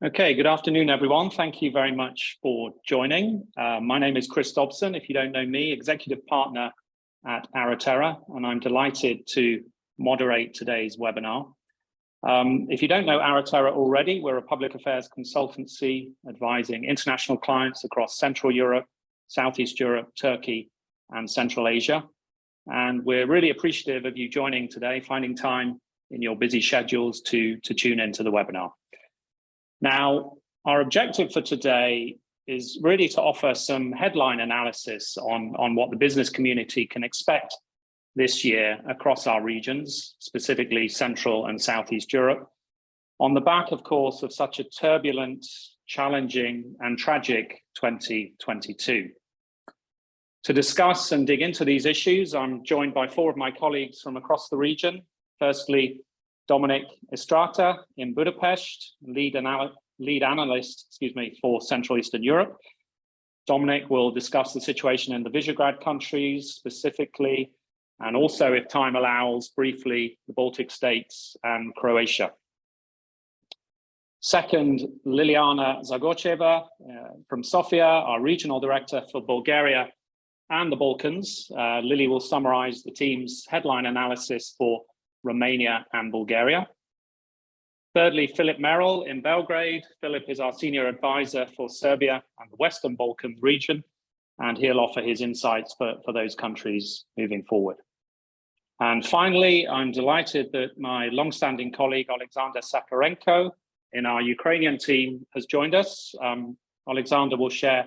Okay, good afternoon, everyone. Thank you very much for joining. My name is Chris Dobson, if you don't know me, Executive Partner at Aretera, and I'm delighted to moderate today's webinar. If you don't know Aretera already, we're a public affairs consultancy advising international clients across Central Europe, Southeast Europe, Turkey, and Central Asia. And we're really appreciative of you joining today, finding time in your busy schedules to tune into the webinar. Now, our objective for today is really to offer some headline analysis on what the business community can expect this year across our regions, specifically Central and Southeast Europe, on the back, of course, of such a turbulent, challenging, and tragic 2022. To discuss and dig into these issues, I'm joined by four of my colleagues from across the region. Firstly, Dominik Istrate in Budapest, lead analyst, for Central Eastern Europe. Dominik will discuss the situation in the Visegrad countries specifically, and also, if time allows, briefly, the Baltic states and Croatia. Second, Lilyana Zagorcheva from Sofia, our regional director for Bulgaria and the Balkans. Lily will summarize the team's headline analysis for Romania and Bulgaria. Thirdly, Philip Merrell in Belgrade. Philip is our senior advisor for Serbia and the Western Balkan region, and he'll offer his insights for those countries moving forward. And finally, I'm delighted that my long-standing colleague, Oleksandr Sakharenko, in our Ukrainian team has joined us. Oleksandr will share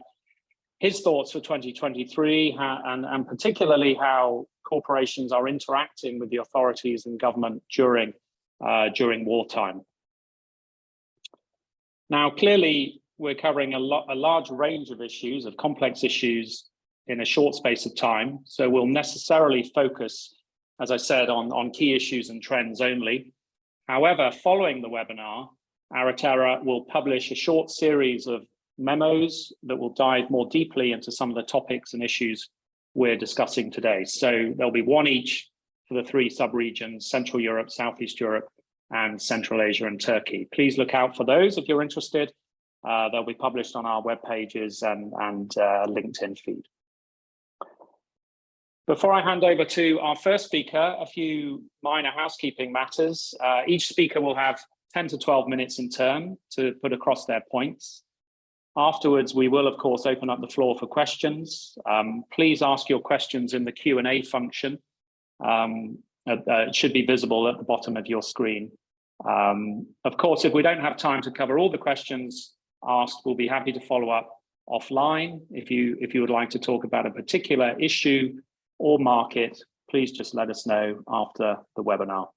his thoughts for 2023 and particularly how corporations are interacting with the authorities and government during wartime. Now, clearly, we're covering a large range of issues, of complex issues in a short space of time. So we'll necessarily focus, as I said, on key issues and trends only. However, following the webinar, Aretera will publish a short series of memos that will dive more deeply into some of the topics and issues we're discussing today. So there'll be one each for the three sub-regions, Central Europe, Southeast Europe, and Central Asia and Turkey. Please look out for those if you're interested. They'll be published on our web pages and LinkedIn feed. Before I hand over to our first speaker, a few minor housekeeping matters. Each speaker will have 10 to 12 minutes in turn to put across their points. Afterwards, we will, of course, open up the floor for questions. Please ask your questions in the Q&A function. It should be visible at the bottom of your screen. Of course, if we don't have time to cover all the questions asked, we'll be happy to follow up offline. If you would like to talk about a particular issue or market, please just let us know after the webinar.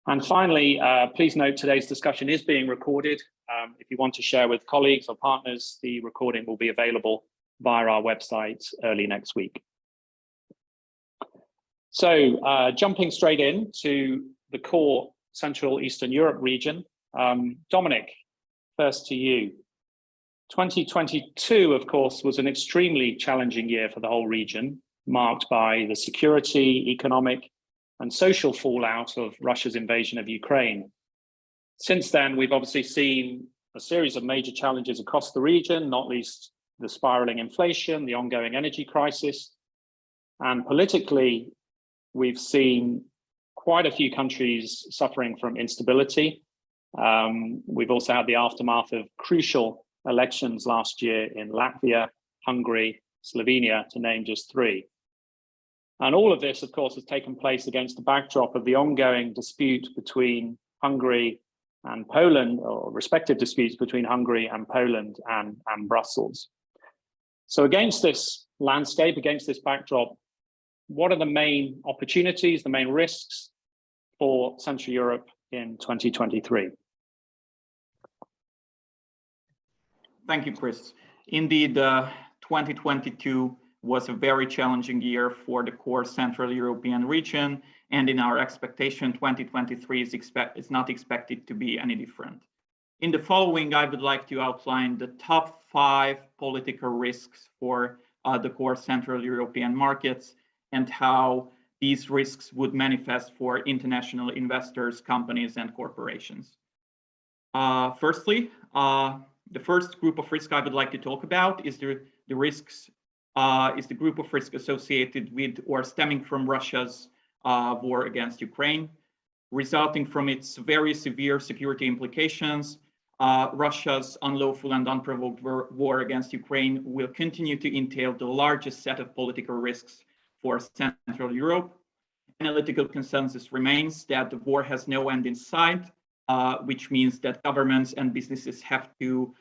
And finally, please note today's discussion is being recorded. If you want to share with colleagues or partners, the recording will be available via our website early next week. So jumping straight into the core Central Eastern Europe region, Dominik, first to you. 2022, of course, was an extremely challenging year for the whole region, marked by the security, economic, and social fallout of Russia's invasion of Ukraine. Since then, we've obviously seen a series of major challenges across the region, not least the spiraling inflation, the ongoing energy crisis, and politically, we've seen quite a few countries suffering from instability. We've also had the aftermath of crucial elections last year in Latvia, Hungary, Slovenia, to name just three. And all of this, of course, has taken place against the backdrop of the ongoing dispute between Hungary and Poland, or respective disputes between Hungary and Poland and Brussels. So against this landscape, against this backdrop, what are the main opportunities, the main risks for Central Europe in 2023? Thank you, Chris. Indeed, 2022 was a very challenging year for the core Central European region, and in our expectation, 2023 is not expected to be any different. In the following, I would like to outline the top 5 political risks for the core Central European markets and how these risks would manifest for international investors, companies, and corporations. Firstly, the first group of risk I would like to talk about is the group of risk associated with or stemming from Russia's war against Ukraine, resulting from its very severe security implications. Russia's unlawful and unprovoked war against Ukraine will continue to entail the largest set of political risks for Central Europe. Analytical consensus remains that the war has no end in sight, which means that governments and businesses have to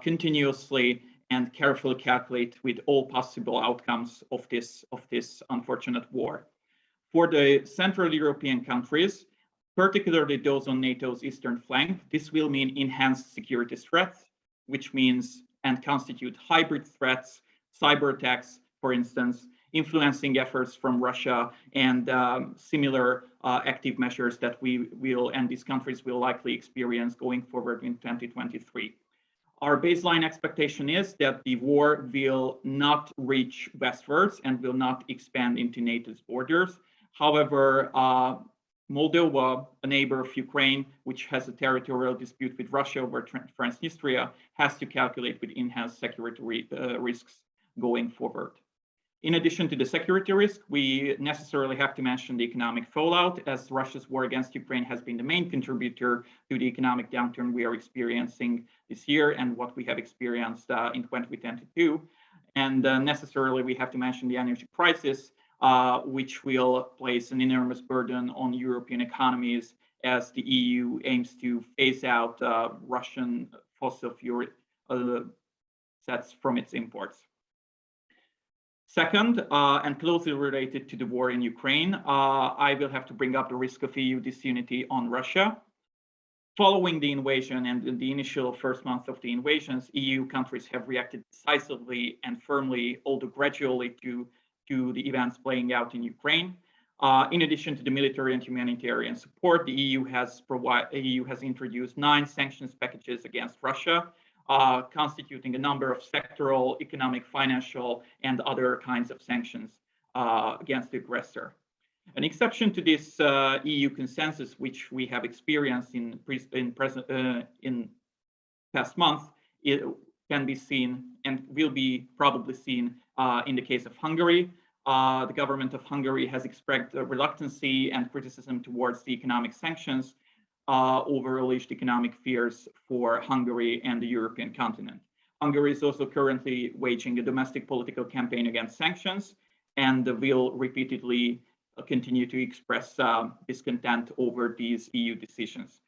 continuously and carefully calculate with all possible outcomes of this unfortunate war. For the Central European countries, particularly those on NATO's eastern flank, this will mean enhanced security threats, which means and constitute hybrid threats, cyber attacks, for instance, influencing efforts from Russia, and similar active measures that we will and these countries will likely experience going forward in 2023. Our baseline expectation is that the war will not reach westwards and will not expand into NATO's borders. However, Moldova, a neighbor of Ukraine, which has a territorial dispute with Russia over Transnistria, has to calculate with enhanced security risks going forward. In addition to the security risk, we necessarily have to mention the economic fallout, as Russia's war against Ukraine has been the main contributor to the economic downturn we are experiencing this year and what we have experienced in 2022. And necessarily, we have to mention the energy crisis, which will place an enormous burden on European economies as the EU aims to phase out Russian fossil fuel sets from its imports. Second, and closely related to the war in Ukraine, I will have to bring up the risk of EU disunity on Russia. Following the invasion and the initial first month of the invasions, EU countries have reacted decisively and firmly, although gradually, to the events playing out in Ukraine. In addition to the military and humanitarian support, the EU has introduced 9 sanctions packages against Russia, constituting a number of sectoral, economic, financial, and other kinds of sanctions against the aggressor. An exception to this EU consensus, which we have experienced in past month, it can be seen and will be probably seen in the case of Hungary. The government of Hungary has expressed reluctancy and criticism towards the economic sanctions over alleged economic fears for Hungary and the European continent. Hungary is also currently waging a domestic political campaign against sanctions and will repeatedly continue to express discontent over these EU decisions.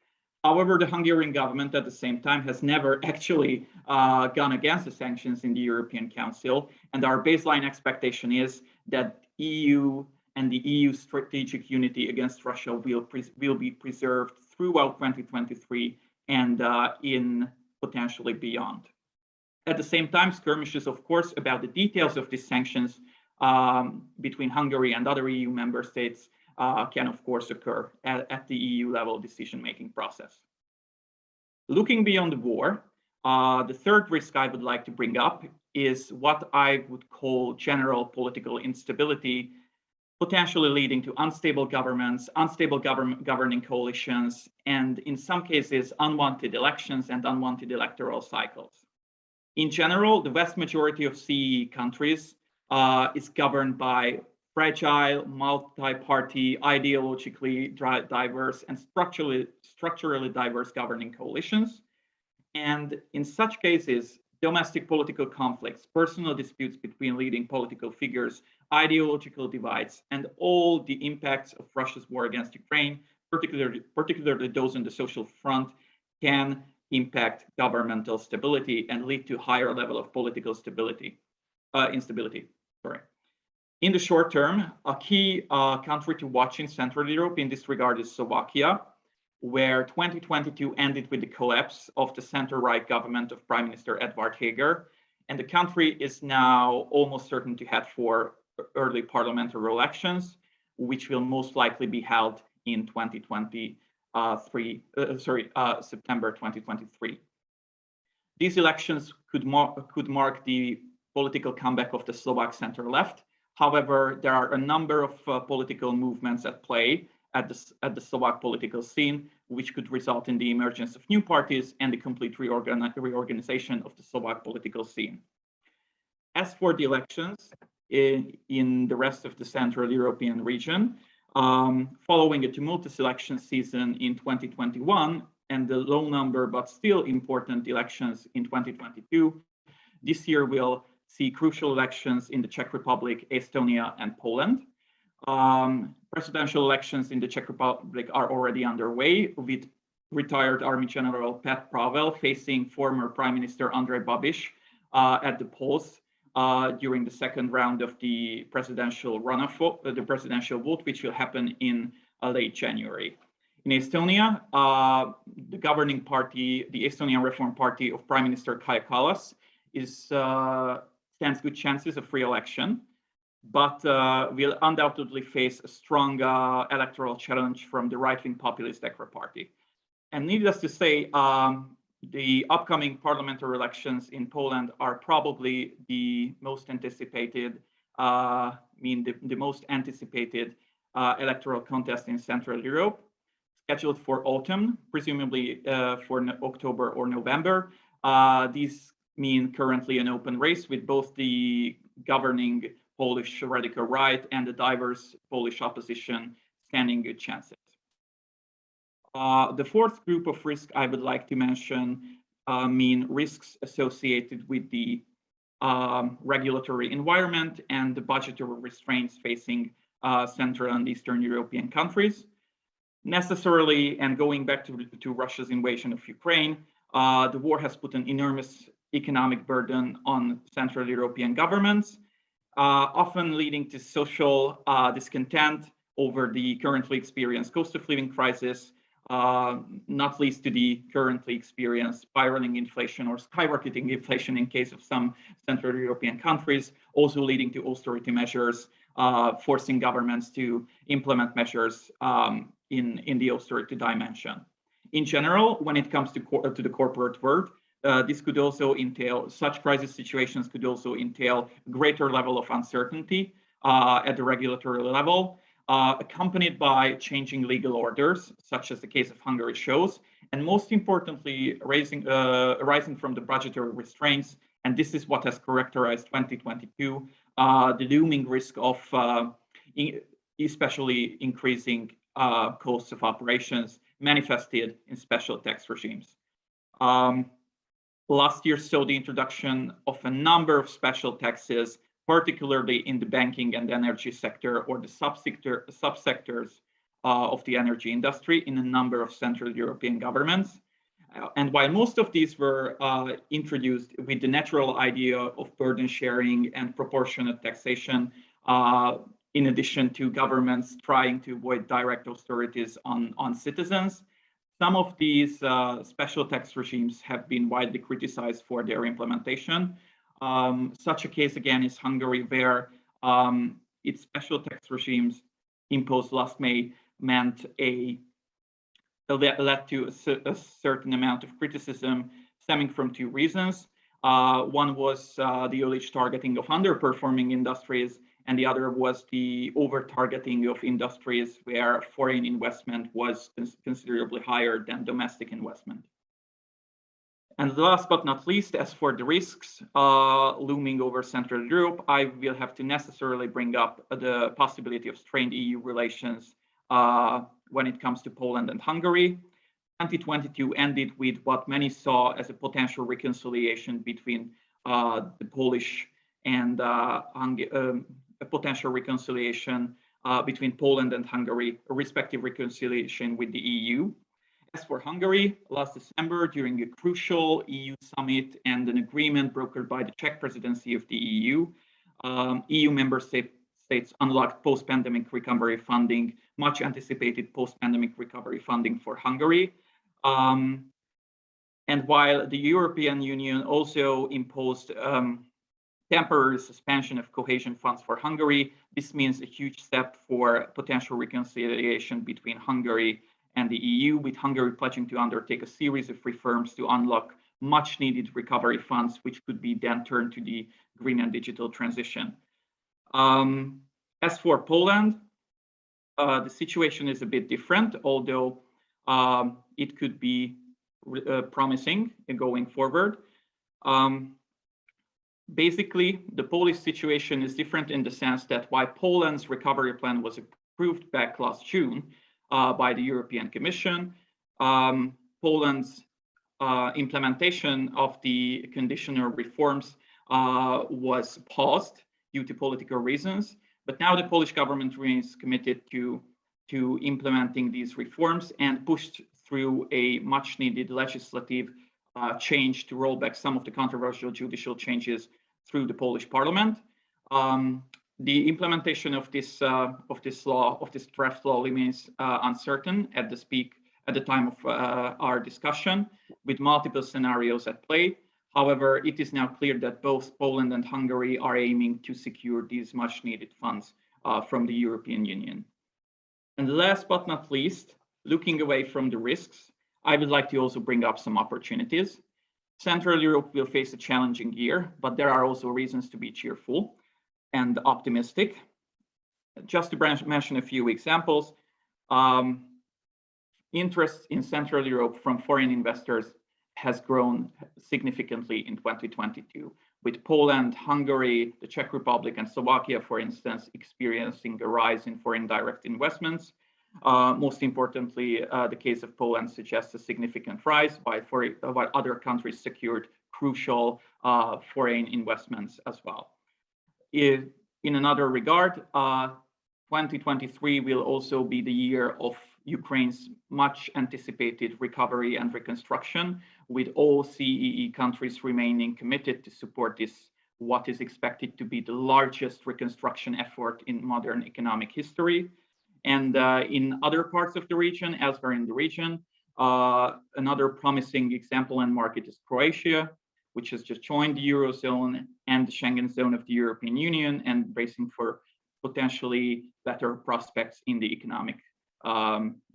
However, the Hungarian government at the same time has never actually gone against the sanctions in the European Council, and our baseline expectation is that EU and the EU strategic unity against Russia will be preserved throughout 2023 and in potentially beyond. At the same time, skirmishes, of course, about the details of these sanctions between Hungary and other EU member states can, of course, occur at the EU level decision-making process. Looking beyond the war, the third risk I would like to bring up is what I would call general political instability, potentially leading to unstable governments, unstable governing coalitions, and in some cases, unwanted elections and unwanted electoral cycles. In general, the vast majority of CEE countries is governed by fragile, multi-party, ideologically diverse, and structurally diverse governing coalitions. And in such cases, domestic political conflicts, personal disputes between leading political figures, ideological divides, and all the impacts of Russia's war against Ukraine, particularly those on the social front, can impact governmental stability and lead to higher level of political instability. In the short term, a key country to watch in Central Europe in this regard is Slovakia, where 2022 ended with the collapse of the center-right government of Prime Minister Edvard Heger, and the country is now almost certain to head for early parliamentary elections, which will most likely be held in September 2023. These elections could mark the political comeback of the Slovak center-left. However, there are a number of political movements at play at the Slovak political scene, which could result in the emergence of new parties and the complete reorganization of the Slovak political scene. As for the elections in the rest of the Central European region, following a tumultuous election season in 2021 and the low number but still important elections in 2022, this year we'll see crucial elections in the Czech Republic, Estonia, and Poland. Presidential elections in the Czech Republic are already underway, with retired Army General Pat Pavel facing former Prime Minister Andrej Babiš at the polls during the second round of the presidential runoff, the presidential vote, which will happen in late January. In Estonia, the governing party, the Estonian Reform Party of Prime Minister Kaja Kallas, stands good chances of re-election, but will undoubtedly face a strong electoral challenge from the right-wing populist DECRA party. And needless to say, the upcoming parliamentary elections in Poland are probably the most anticipated, the most anticipated electoral contest in Central Europe, scheduled for autumn, presumably for October or November. These mean currently an open race with both the governing Polish radical right and the diverse Polish opposition standing good chances. The fourth group of risks I would like to mention mean risks associated with the regulatory environment and the budgetary restraints facing Central and Eastern European countries. Necessarily, and going back to Russia's invasion of Ukraine, the war has put an enormous economic burden on Central European governments, often leading to social discontent over the currently experienced cost of living crisis, not least to the currently experienced spiraling inflation or skyrocketing inflation in case of some Central European countries, also leading to austerity measures, forcing governments to implement measures in the austerity dimension. In general, when it comes to the corporate world, this could also entail, such crisis situations could also entail a greater level of uncertainty at the regulatory level, accompanied by changing legal orders, such as the case of Hungary shows, and most importantly, arising from the budgetary restraints. And this is what has characterized 2022, the looming risk of especially increasing costs of operations manifested in special tax regimes. Last year saw the introduction of a number of special taxes, particularly in the banking and energy sector or the subsectors of the energy industry in a number of Central European governments. And while most of these were introduced with the natural idea of burden sharing and proportionate taxation, in addition to governments trying to avoid direct austerities on citizens, some of these special tax regimes have been widely criticized for their implementation. Such a case again is Hungary, where its special tax regimes imposed last May led to a certain amount of criticism stemming from two reasons. One was the alleged targeting of underperforming industries, and the other was the over-targeting of industries where foreign investment was considerably higher than domestic investment. And last but not least, as for the risks looming over Central Europe, I will have to necessarily bring up the possibility of strained EU relations when it comes to Poland and Hungary. 2022 ended with what many saw as a potential reconciliation between the Polish and a potential reconciliation between Poland and Hungary, a respective reconciliation with the EU. As for Hungary, last December, during a crucial EU summit and an agreement brokered by the Czech presidency of the EU, EU member states unlocked post-pandemic recovery funding, much anticipated post-pandemic recovery funding for Hungary. And while the European Union also imposed temporary suspension of cohesion funds for Hungary, this means a huge step for potential reconciliation between Hungary and the EU, with Hungary pledging to undertake a series of reforms to unlock much needed recovery funds, which could be then turned to the green and digital transition. As for Poland, the situation is a bit different, although it could be promising in going forward. Basically, the Polish situation is different in the sense that while Poland's recovery plan was approved back last June by the European Commission, Poland's implementation of the conditional reforms was paused due to political reasons. But now the Polish government remains committed to implementing these reforms and pushed through a much needed legislative change to roll back some of the controversial judicial changes through the Polish parliament. The implementation of this draft law remains uncertain at the time of our discussion, with multiple scenarios at play. However, it is now clear that both Poland and Hungary are aiming to secure these much needed funds from the European Union. And last but not least, looking away from the risks, I would like to also bring up some opportunities. Central Europe will face a challenging year, but there are also reasons to be cheerful and optimistic. Just to mention a few examples, interest in Central Europe from foreign investors has grown significantly in 2022, with Poland, Hungary, the Czech Republic, and Slovakia, for instance, experiencing a rise in foreign direct investments. Most importantly, the case of Poland suggests a significant rise, while other countries secured crucial foreign investments as well. In another regard, 2023 will also be the year of Ukraine's much anticipated recovery and reconstruction, with all CEE countries remaining committed to support this, what is expected to be the largest reconstruction effort in modern economic history. And in other parts of the region, elsewhere in the region, another promising example and market is Croatia, which has just joined the Eurozone and the Schengen zone of the European Union, and bracing for potentially better prospects in the economic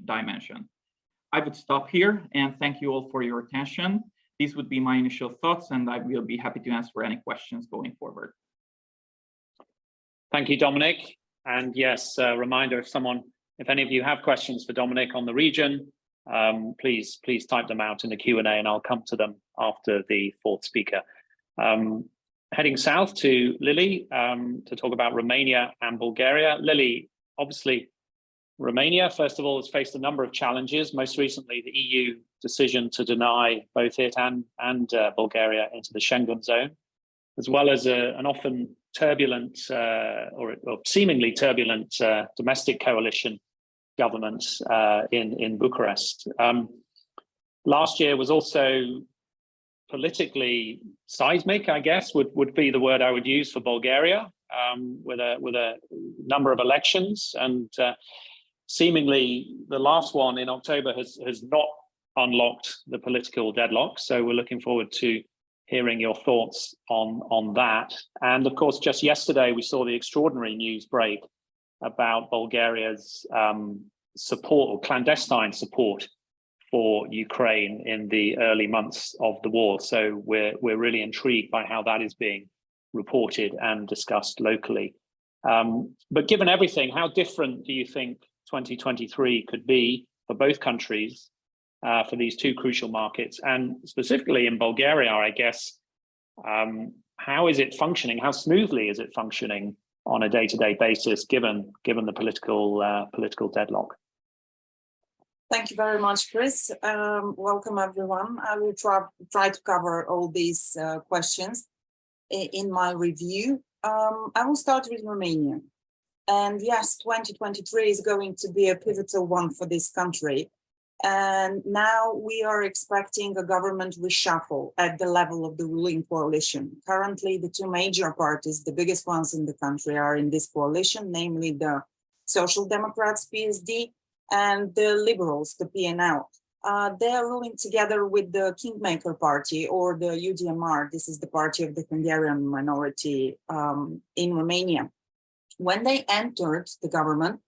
dimension. I would stop here and thank you all for your attention. These would be my initial thoughts, and I will be happy to answer any questions going forward. Thank you, Dominik. And yes, a reminder, if any of you have questions for Dominik on the region, please type them out in the Q&A and I'll come to them after the fourth speaker. Heading south to Lily to talk about Romania and Bulgaria. Lily, obviously, Romania, first of all, has faced a number of challenges, most recently the EU decision to deny both it and Bulgaria into the Schengen zone, as well as an often turbulent or seemingly turbulent domestic coalition government in Bucharest. Last year was also politically seismic, I guess, would be the word I would use for Bulgaria, with a number of elections, and seemingly the last one in October has not unlocked the political deadlock. So we're looking forward to hearing your thoughts on that. And of course, just yesterday, we saw the extraordinary news break about Bulgaria's support or clandestine support for Ukraine in the early months of the war. So we're really intrigued by how that is being reported and discussed locally. But given everything, how different do you think 2023 could be for both countries, for these two crucial markets? And specifically in Bulgaria, I guess, how is it functioning? How smoothly is it functioning on a day-to-day basis, given the political deadlock? Thank you very much, Chris. Welcome, everyone. I will try to cover all these questions in my review. I will start with Romania. And yes, 2023 is going to be a pivotal one for this country. And now we are expecting a government reshuffle at the level of the ruling coalition. Currently, the two major parties, the biggest ones in the country, are in this coalition, namely the Social Democrats, PSD, and the Liberals, the PNL. They are ruling together with the Kingmaker Party, or the UDMR. This is the party of the Hungarian minority in Romania. When they entered the government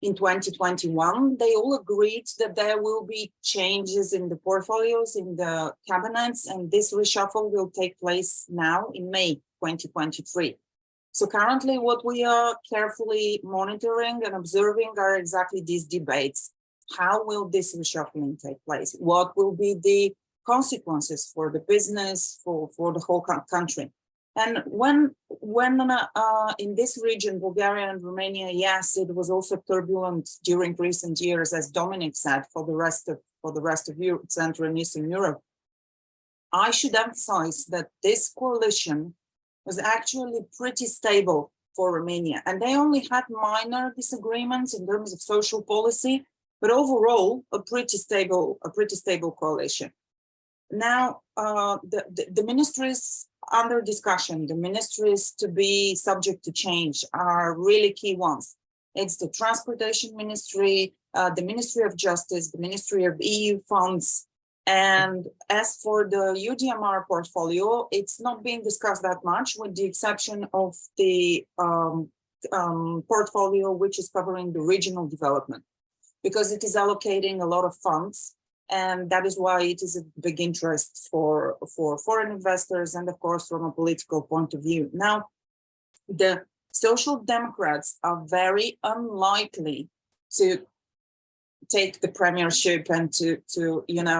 in 2021, they all agreed that there will be changes in the portfolios, in the cabinets, and this reshuffle will take place now in May 2023. So currently what we are carefully monitoring and observing are exactly these debates. How will this reshuffling take place? What will be the consequences for the business, for the whole country? And when in this region, Bulgaria and Romania, yes, it was also turbulent during recent years, as Dominik said, for the rest of Europe, Central and Eastern Europe. I should emphasize that this coalition was actually pretty stable for Romania, and they only had minor disagreements in terms of social policy, but overall a pretty stable coalition. Now, the ministries under discussion, the ministries to be subject to change are really key ones. It's the Transportation Ministry, the Ministry of Justice, the Ministry of EU funds. And as for the UDMR portfolio, it's not being discussed that much, with the exception of the portfolio which is covering the regional development, because it is allocating a lot of funds. And that is why it is a big interest for foreign investors and, of course, from a political point of view. Now, the Social Democrats are very unlikely to take the premiership and to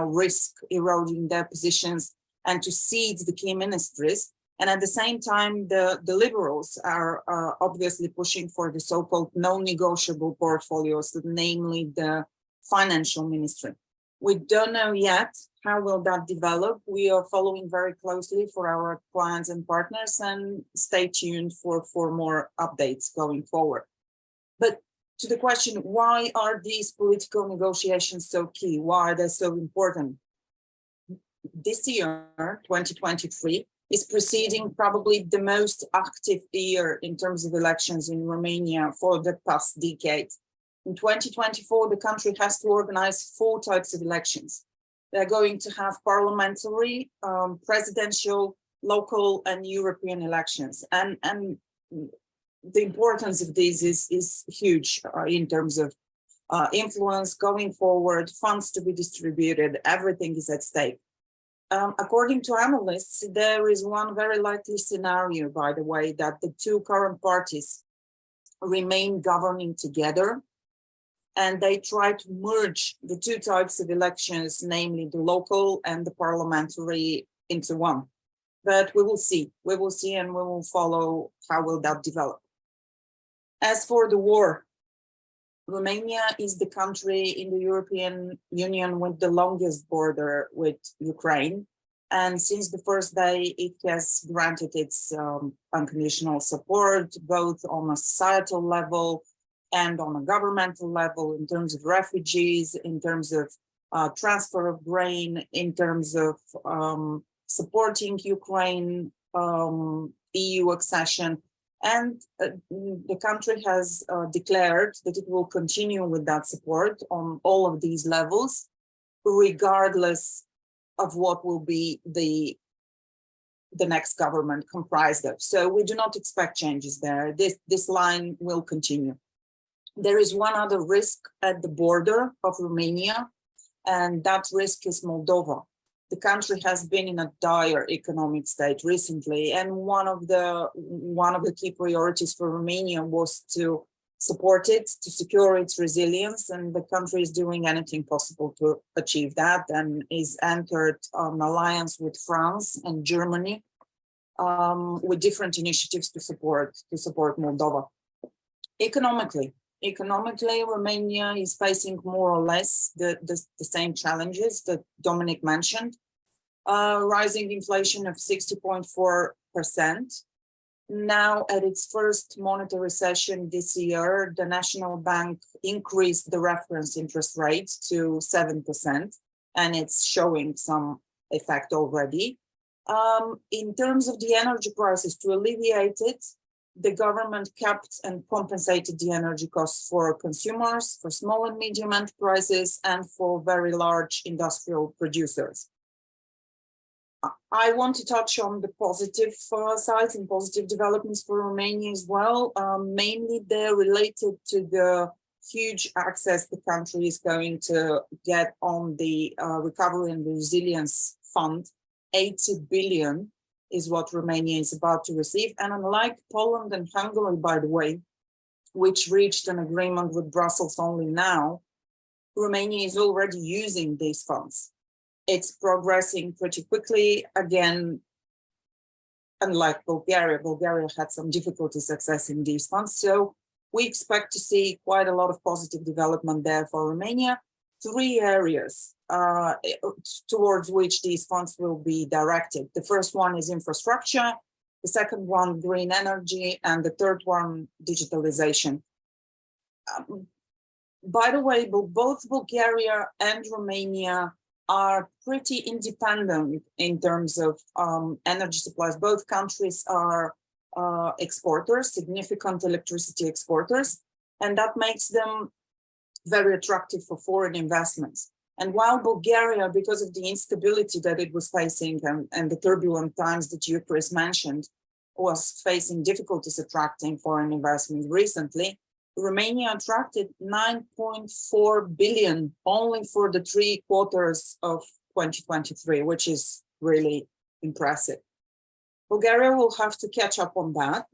risk eroding their positions and to cede the key ministries. And at the same time, the Liberals are obviously pushing for the so-called non-negotiable portfolios, namely the financial ministry. We don't know yet how will that develop. We are following very closely for our clients and partners, and stay tuned for more updates going forward. But to the question, why are these political negotiations so key? Why are they so important? This year, 2023, is preceding probably the most active year in terms of elections in Romania for the past decade. In 2024, the country has to organize 4 types of elections. They're going to have parliamentary, presidential, local, and European elections. And the importance of these is huge in terms of influence going forward, funds to be distributed, everything is at stake. According to analysts, there is one very likely scenario, by the way, that the 2 current parties remain governing together, and they try to merge the 2 types of elections, namely the local and the parliamentary, into one. But we will see, and we will follow how will that develop. As for the war, Romania is the country in the European Union with the longest border with Ukraine. And since the first day, it has granted its unconditional support, both on a societal level and on a governmental level, in terms of refugees, in terms of transfer of grain, in terms of supporting Ukraine, EU accession. And the country has declared that it will continue with that support on all of these levels, regardless of what will be the next government comprised of. So we do not expect changes there. This line will continue. There is one other risk at the border of Romania, and that risk is Moldova. The country has been in a dire economic state recently, and one of the key priorities for Romania was to support it, to secure its resilience, and the country is doing anything possible to achieve that, and is entered an alliance with France and Germany with different initiatives to support Moldova. Economically, Romania is facing more or less the same challenges that Dominik mentioned. Rising inflation of 60.4%. Now, at its first monetary session this year, the National Bank increased the reference interest rate to 7%, and it's showing some effect already. In terms of the energy prices, to alleviate it, the government capped and compensated the energy costs for consumers, for small and medium enterprises, and for very large industrial producers. I want to touch on the positive sides and positive developments for Romania as well. Mainly they're related to the huge access the country is going to get on the Recovery and Resilience Fund. 80 billion is what Romania is about to receive. And unlike Poland and Hungary, by the way, which reached an agreement with Brussels only now, Romania is already using these funds. It's progressing pretty quickly. Again, unlike Bulgaria, Bulgaria had some difficulties accessing these funds. So we expect to see quite a lot of positive development there for Romania. 3 areas towards which these funds will be directed. The first one is infrastructure, the second one, green energy, and the third one, digitalization. By the way, both Bulgaria and Romania are pretty independent in terms of energy supplies. Both countries are exporters, significant electricity exporters, and that makes them very attractive for foreign investments. And while Bulgaria, because of the instability that it was facing and the turbulent times that you, Chris, mentioned, was facing difficulties attracting foreign investment recently, Romania attracted 9.4 billion only for the 3 quarters of 2023, which is really impressive. Bulgaria will have to catch up on that.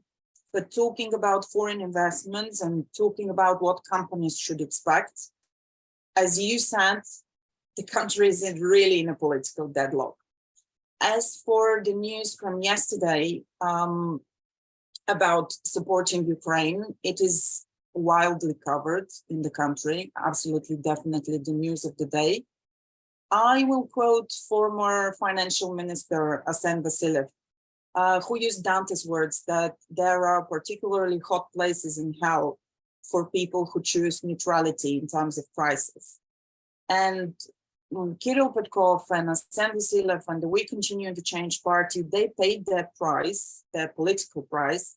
But talking about foreign investments and talking about what companies should expect, as you said, the country is really in a political deadlock. As for the news from yesterday about supporting Ukraine, it is widely covered in the country, absolutely, definitely the news of the day. I will quote former Financial Minister Arsen Vasilyev, who used Dante's words that there are particularly hot places in hell for people who choose neutrality in times of crisis. And Kirill Petkov and Arsen Vasilyev and the We Continue to Change party, they paid their price, their political price,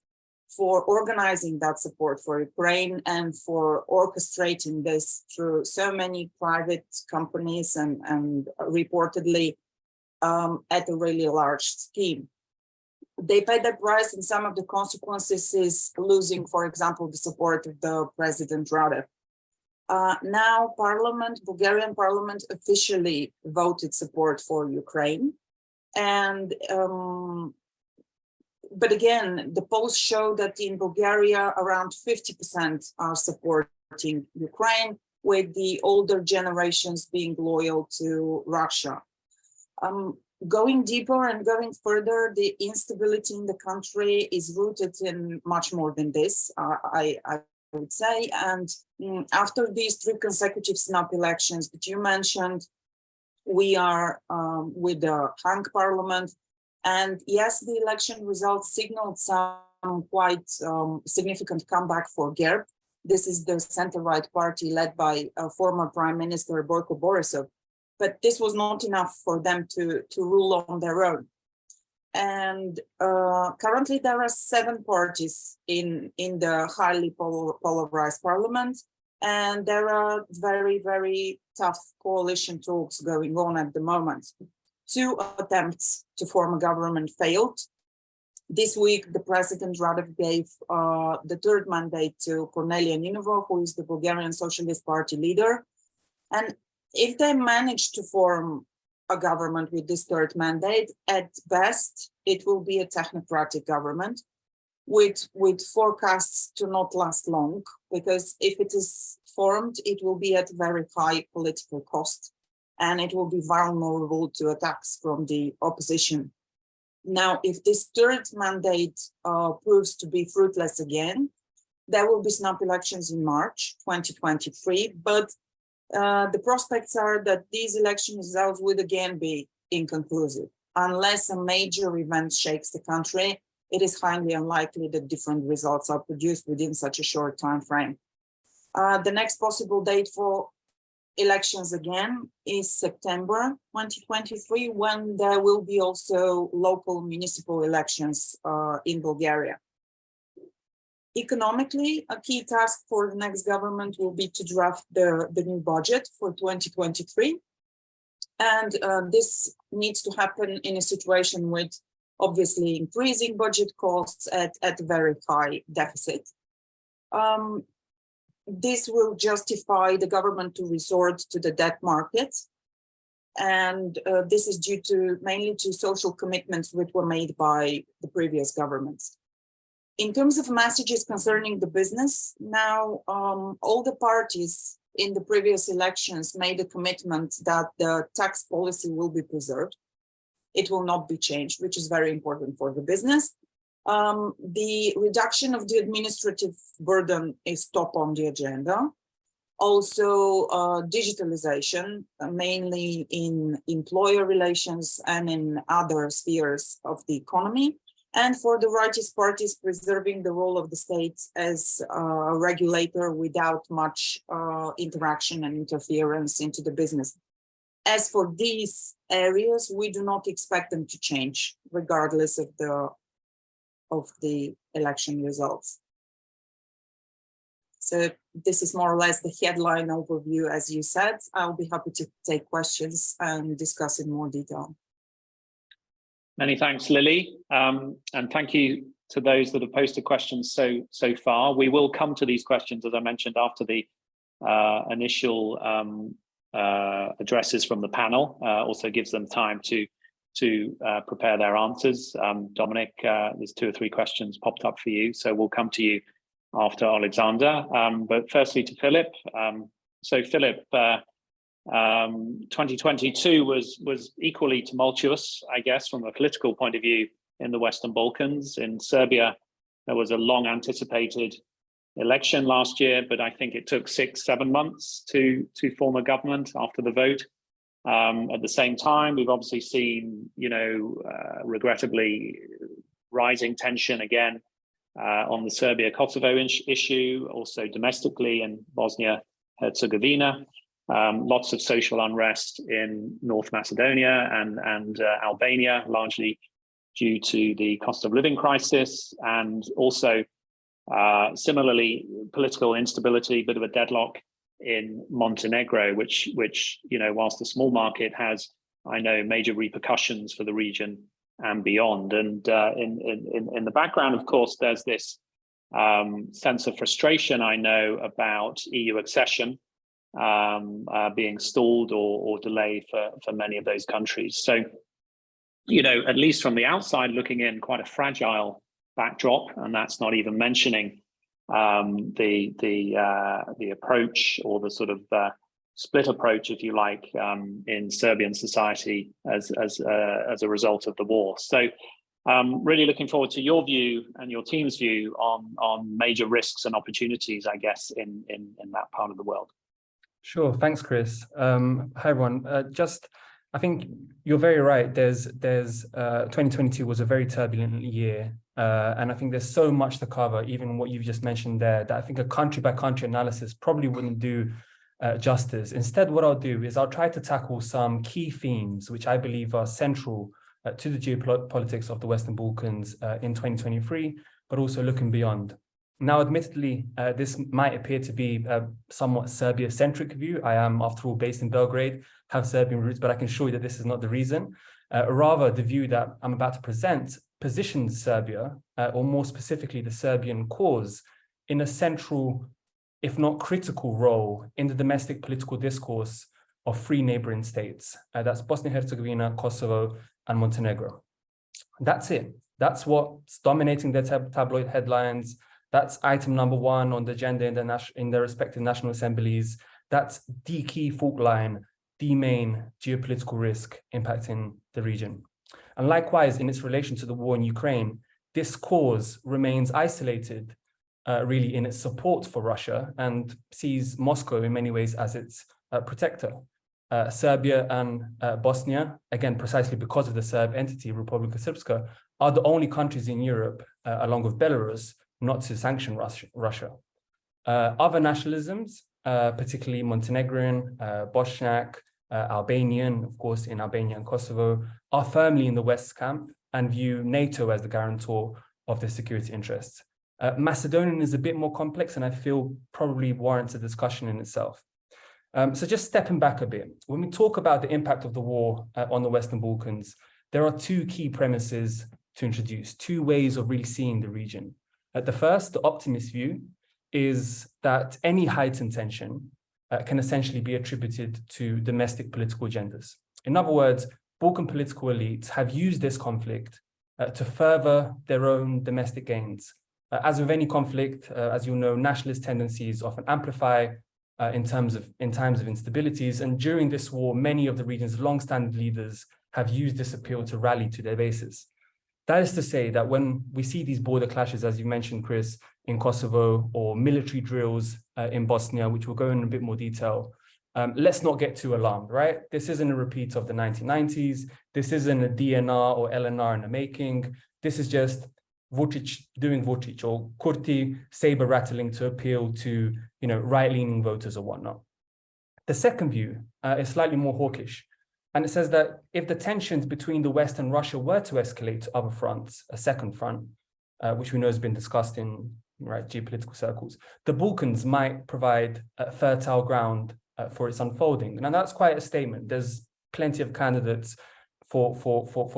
for organizing that support for Ukraine and for orchestrating this through so many private companies and reportedly at a really large scheme. They paid that price, and some of the consequences is losing, for example, the support of the President Radev. Now, Bulgarian Parliament officially voted support for Ukraine. And, but again, the polls show that in Bulgaria, around 50% are supporting Ukraine, with the older generations being loyal to Russia. Going deeper and going further, the instability in the country is rooted in much more than this, I would say. And after these 3 consecutive snap elections that you mentioned, we are with the hung parliament. And yes, the election results signaled some quite significant comeback for GERB. This is the center-right party led by former Prime Minister Boyko Borisov. But this was not enough for them to rule on their own. And currently there are 7 parties in the highly polarized parliament. And there are very, very tough coalition talks going on at the moment. 2 attempts to form a government failed. This week, the President Radev gave the 3rd mandate to Cornelia Ninova, who is the Bulgarian Socialist Party leader. And if they manage to form a government with this 3rd mandate, at best, it will be a technocratic government with forecasts to not last long, because if it is formed, it will be at very high political cost, and it will be vulnerable to attacks from the opposition. Now, if this 3rd mandate proves to be fruitless again, there will be snap elections in March 2023, but the prospects are that these election results would again be inconclusive. Unless a major event shakes the country, it is highly unlikely that different results are produced within such a short time frame. The next possible date for elections again is September 2023, when there will be also local municipal elections in Bulgaria. Economically, a key task for the next government will be to draft the new budget for 2023. And this needs to happen in a situation with obviously increasing budget costs at a very high deficit. This will justify the government to resort to the debt market. And this is due to mainly to social commitments which were made by the previous governments. In terms of messages concerning the business, now all the parties in the previous elections made a commitment that the tax policy will be preserved. It will not be changed, which is very important for the business. The reduction of the administrative burden is top on the agenda. Also, digitalization, mainly in employer relations and in other spheres of the economy. And for the rightist parties, preserving the role of the state as a regulator without much interaction and interference into the business. As for these areas, we do not expect them to change, regardless of the election results. So this is more or less the headline overview, as you said. I'll be happy to take questions and discuss in more detail. Many thanks, Lily. And thank you to those that have posted questions so far. We will come to these questions, as I mentioned, after the initial addresses from the panel. Also gives them time to prepare their answers. Dominik, there's 2 or 3 questions popped up for you, so we'll come to you after Oleksandr. But firstly to Philip. So Philip, 2022 was equally tumultuous, I guess, from a political point of view in the Western Balkans. In Serbia, there was a long anticipated election last year, but I think it took 6-7 months to form a government after the vote. At the same time, we've obviously seen, regrettably, rising tension again on the Serbia-Kosovo issue, also domestically in Bosnia-Herzegovina. Lots of social unrest in North Macedonia and Albania, largely due to the cost of living crisis, and also similarly political instability, bit of a deadlock in Montenegro, which whilst a small market has, I know, major repercussions for the region and beyond. And in the background, of course, there's this sense of frustration, I know, about EU accession being stalled or delayed for many of those countries. So, at least from the outside looking in, quite a fragile backdrop, and that's not even mentioning the approach, or the sort of split approach, if you like, in Serbian society as a result of the war. So really looking forward to your view and your team's view on major risks and opportunities, I guess, in that part of the world. Sure, thanks, Chris. Hi everyone. I think you're very right. 2022 was a very turbulent year. And I think there's so much to cover, even what you've just mentioned there, that I think a country by country analysis probably wouldn't do justice. Instead, what I'll do is I'll try to tackle some key themes, which I believe are central to the geopolitics of the Western Balkans in 2023, but also looking beyond. Now, admittedly, this might appear to be a somewhat Serbia-centric view. I am, after all, based in Belgrade, have Serbian roots, but I can show you that this is not the reason. Rather, the view that I'm about to present positions Serbia, or more specifically the Serbian cause, in a central, if not critical, role in the domestic political discourse of 3 neighboring states. That's Bosnia-Herzegovina, Kosovo, and Montenegro. That's it. That's what's dominating their tabloid headlines. That's item number 1 on the agenda in their respective national assemblies. That's the key fault line, the main geopolitical risk impacting the region. And likewise, in its relation to the war in Ukraine, this cause remains isolated, really, in its support for Russia, and sees Moscow in many ways as its protector. Serbia and Bosnia, again, precisely because of the Serb entity, Republika Srpska, are the only countries in Europe, along with Belarus, not to sanction Russia. Other nationalisms, particularly Montenegrin, Bosniak, Albanian, of course, in Albania and Kosovo, are firmly in the West camp and view NATO as the guarantor of their security interests. Macedonian is a bit more complex, and I feel probably warrants a discussion in itself. So just stepping back a bit, when we talk about the impact of the war on the Western Balkans, there are 2 key premises to introduce, 2 ways of really seeing the region. The first, the optimist view, is that any heightened tension can essentially be attributed to domestic political agendas. In other words, Balkan political elites have used this conflict to further their own domestic gains. As with any conflict, as you know, nationalist tendencies often amplify in times of instabilities. And during this war, many of the region's long-standing leaders have used this appeal to rally to their bases. That is to say that when we see these border clashes, as you mentioned, Chris, in Kosovo, or military drills in Bosnia, which we'll go in a bit more detail, let's not get too alarmed, right? This isn't a repeat of the 1990s. This isn't a DNR or LNR in the making. This is just Vučić doing Vučić, or Kurti saber rattling to appeal to, right-leaning voters or whatnot. The second view is slightly more hawkish. And it says that if the tensions between the West and Russia were to escalate to other fronts, a second front, which we know has been discussed in geopolitical circles, the Balkans might provide fertile ground for its unfolding. And that's quite a statement. There's plenty of candidates for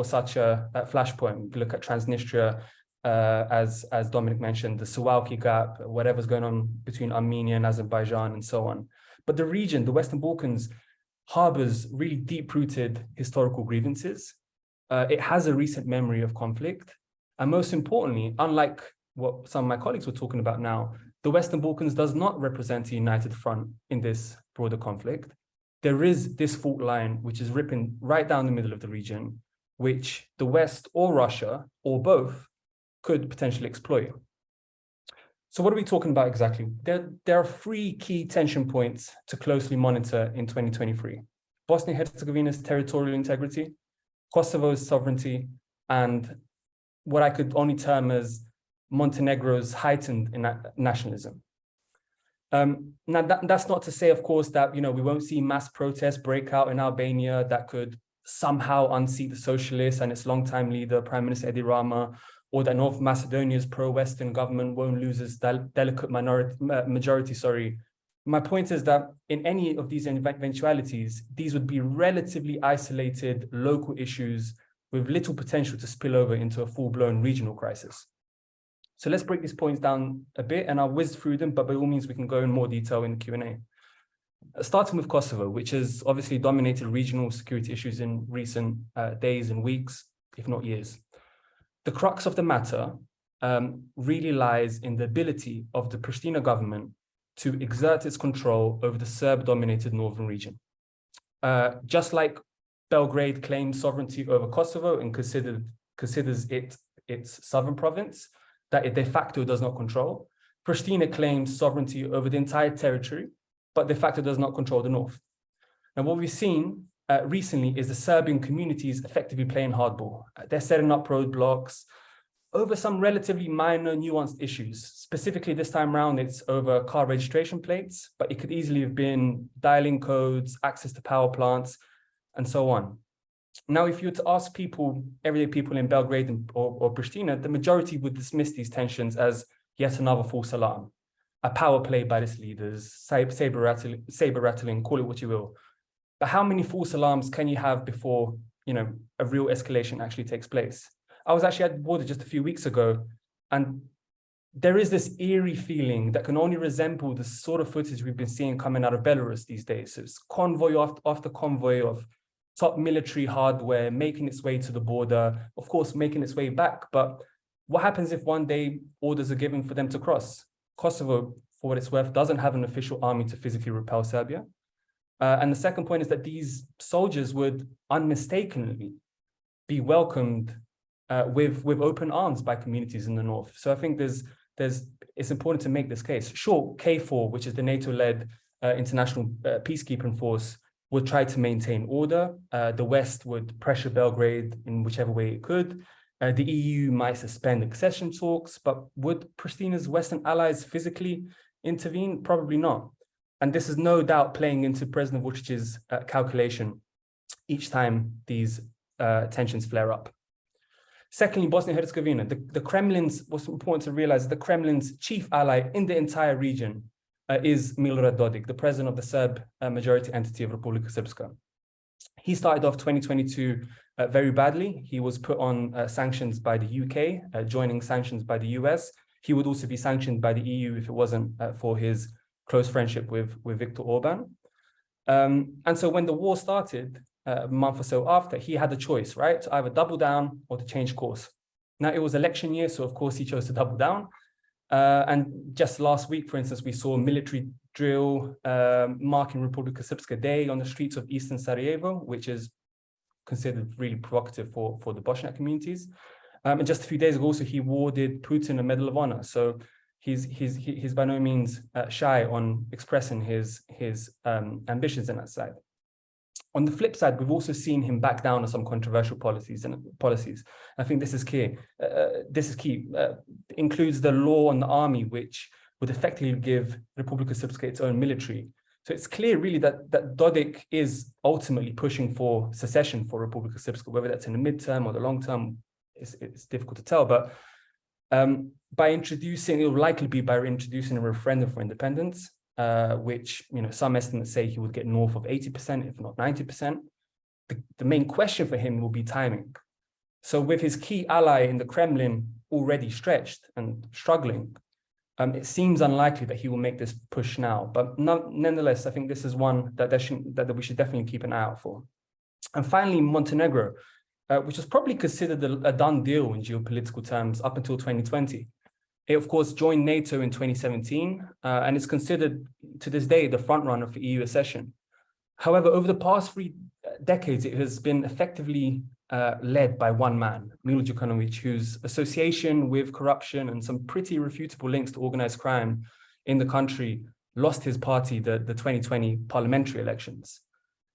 such a flashpoint. Look at Transnistria, as Dominik mentioned, the Suwalki Gap, whatever's going on between Armenia and Azerbaijan, and so on. But the region, the Western Balkans, harbors really deep-rooted historical grievances. It has a recent memory of conflict. And most importantly, unlike what some of my colleagues were talking about now, the Western Balkans does not represent a united front in this broader conflict. There is this fault line, which is ripping right down the middle of the region, which the West or Russia, or both, could potentially exploit. So what are we talking about exactly? There are three key tension points to closely monitor in 2023. Bosnia-Herzegovina's territorial integrity, Kosovo's sovereignty, and what I could only term as Montenegro's heightened nationalism. Now, that's not to say, of course, that we won't see mass protests break out in Albania that could somehow unseat the socialists and its longtime leader, Prime Minister Edi Rama, or that North Macedonia's pro-Western government won't lose its delicate majority. My point is that in any of these eventualities, these would be relatively isolated local issues with little potential to spill over into a full-blown regional crisis. So let's break these points down a bit, and I'll whiz through them, but by all means, we can go in more detail in the Q&A. Starting with Kosovo, which has obviously dominated regional security issues in recent days and weeks, if not years. The crux of the matter really lies in the ability of the Pristina government to exert its control over the Serb-dominated northern region. Just like Belgrade claimed sovereignty over Kosovo and considers it its southern province that it de facto does not control, Pristina claims sovereignty over the entire territory, but de facto does not control the north. And what we've seen recently is the Serbian communities effectively playing hardball. They're setting up roadblocks over some relatively minor nuanced issues. Specifically this time around, it's over car registration plates, but it could easily have been dialing codes, access to power plants, and so on. Now, if you were to ask people, everyday people in Belgrade or Pristina, the majority would dismiss these tensions as yet another false alarm, a power play by its leaders, saber rattling, call it what you will. But how many false alarms can you have before, a real escalation actually takes place? I was actually at the border just a few weeks ago, and there is this eerie feeling that can only resemble the sort of footage we've been seeing coming out of Belarus these days. So it's convoy after convoy of top military hardware making its way to the border, of course, making its way back. But what happens if one day orders are given for them to cross? Kosovo, for what it's worth, doesn't have an official army to physically repel Serbia. And the second point is that these soldiers would unmistakably be welcomed with open arms by communities in the north. So I think it's important to make this case. Sure, KFOR, which is the NATO-led international peacekeeping force, would try to maintain order. The West would pressure Belgrade in whichever way it could. The EU might suspend accession talks, but would Pristina's Western allies physically intervene? Probably not. And this is no doubt playing into President Vučić's calculation each time these tensions flare up. Secondly, Bosnia-Herzegovina, the Kremlin's, what's important to realize, the Kremlin's chief ally in the entire region is Milorad Dodik, the president of the Serb majority entity of Republika Srpska. He started off 2022 very badly. He was put on sanctions by the UK, joining sanctions by the US. He would also be sanctioned by the EU if it wasn't for his close friendship with Viktor Orban. And so when the war started, a month or so after, he had a choice, right? To either double down or to change course. Now, it was election year, so of course he chose to double down. And just last week, for instance, we saw a military drill marking Republika Srpska Day on the streets of eastern Sarajevo, which is considered really provocative for the Bošnjak communities. And just a few days ago, also, he awarded Putin a Medal of Honor. So he's by no means shy on expressing his ambitions in that side. On the flip side, we've also seen him back down on some controversial policies. I think this is key. Includes the law on the army, which would effectively give Republika Srpska its own military. So it's clear, really, that Dodik is ultimately pushing for secession for Republika Srpska, whether that's in the midterm or the long term, it's difficult to tell. But by introducing, it will likely be by introducing a referendum for independence, which, you know, some estimates say he would get north of 80%, if not 90%. The main question for him will be timing. So with his key ally in the Kremlin already stretched and struggling, it seems unlikely that he will make this push now. But nonetheless, I think this is one that we should definitely keep an eye out for. And finally, Montenegro, which was probably considered a done deal in geopolitical terms up until 2020. It, of course, joined NATO in 2017, and is considered to this day the front runner for EU accession. However, over the past 3 decades, it has been effectively led by one man, Milo Djukanovic, whose association with corruption and some pretty refutable links to organized crime in the country lost his party the 2020 parliamentary elections.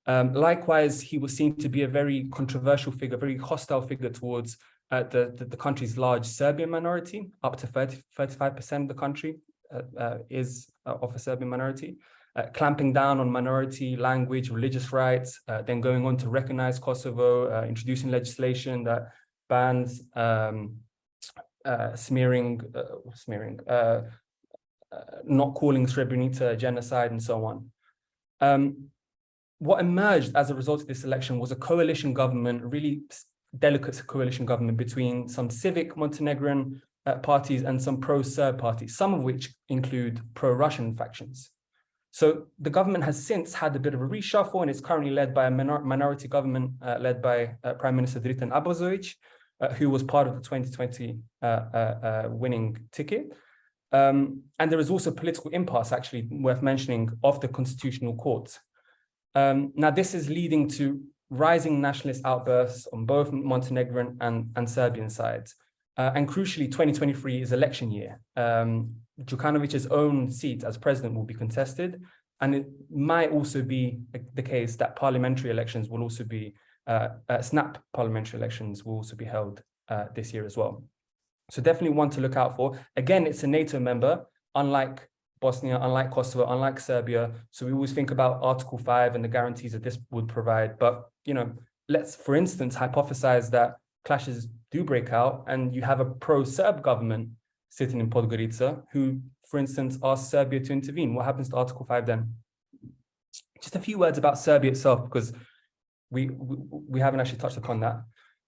Likewise, he was seen to be a very controversial figure, very hostile figure towards the country's large Serbian minority. Up to 35% of the country is of a Serbian minority, clamping down on minority language, religious rights, then going on to recognize Kosovo, introducing legislation that bans smearing, not calling Srebrenica genocide, and so on. What emerged as a result of this election was a coalition government, really delicate coalition government between some civic Montenegrin parties and some pro-Serb parties, some of which include pro-Russian factions. So the government has since had a bit of a reshuffle and is currently led by a minority government led by Prime Minister Dritan Abazovic, who was part of the 2020 winning ticket. And there is also political impasse, actually worth mentioning, of the Constitutional Court. Now, this is leading to rising nationalist outbursts on both Montenegrin and Serbian sides. And crucially, 2023 is election year. Djukanovic's own seat as president will be contested, and it might also be the case that parliamentary elections will also be, snap parliamentary elections will also be held this year as well. So definitely one to look out for. Again, it's a NATO member, unlike Bosnia, unlike Kosovo, unlike Serbia. So we always think about Article 5 and the guarantees that this would provide. But, you know, let's, for instance, hypothesize that clashes do break out and you have a pro-Serb government sitting in Podgorica who, for instance, asks Serbia to intervene. What happens to Article 5 then? Just a few words about Serbia itself, because we haven't actually touched upon that.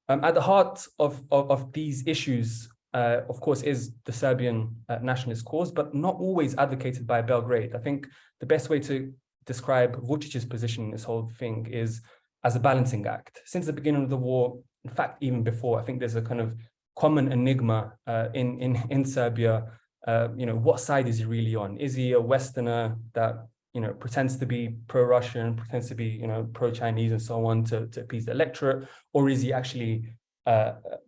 At the heart of these issues, of course, is the Serbian nationalist cause, but not always advocated by Belgrade. I think the best way to describe Vucic's position in this whole thing is as a balancing act. Since the beginning of the war, in fact, even before, I think there's a kind of common enigma in Serbia. You know, what side is he really on? Is he a Westerner that, you know, pretends to be pro-Russian, pretends to be, you know, pro-Chinese and so on to appease the electorate? Or is he actually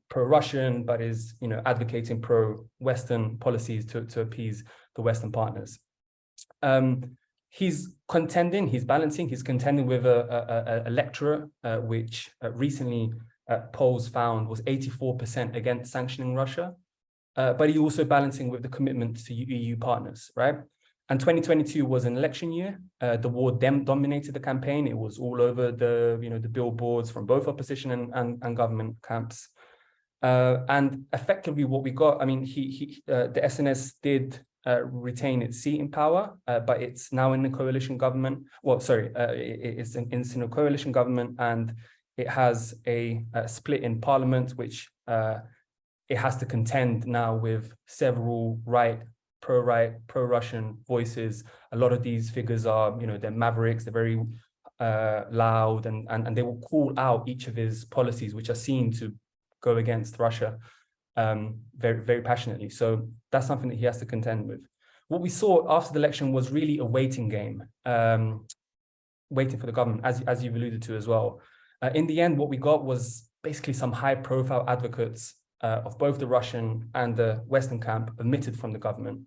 pro-Russian, but is, you know, advocating pro-Western policies to appease the Western partners? He's contending, he's balancing, he's contending with a electorate which recently polls found was 84% against sanctioning Russia, but he's also balancing with the commitment to EU partners, right? And 2022 was an election year. The war dominated the campaign. It was all over the, you know, the billboards from both opposition and government camps. And effectively what we got, I mean, the SNS did retain its seat in power, but it's now in a coalition government. Well, sorry, it's in a coalition government, and it has a split in parliament, which it has to contend now with several pro-Russian voices. A lot of these figures are, you know, they're mavericks, they're very loud, and they will call out each of his policies, which are seen to go against Russia very, very passionately. So that's something that he has to contend with. What we saw after the election was really a waiting game, waiting for the government, as you've alluded to as well. In the end, what we got was basically some high-profile advocates of both the Russian and the Western camp omitted from the government.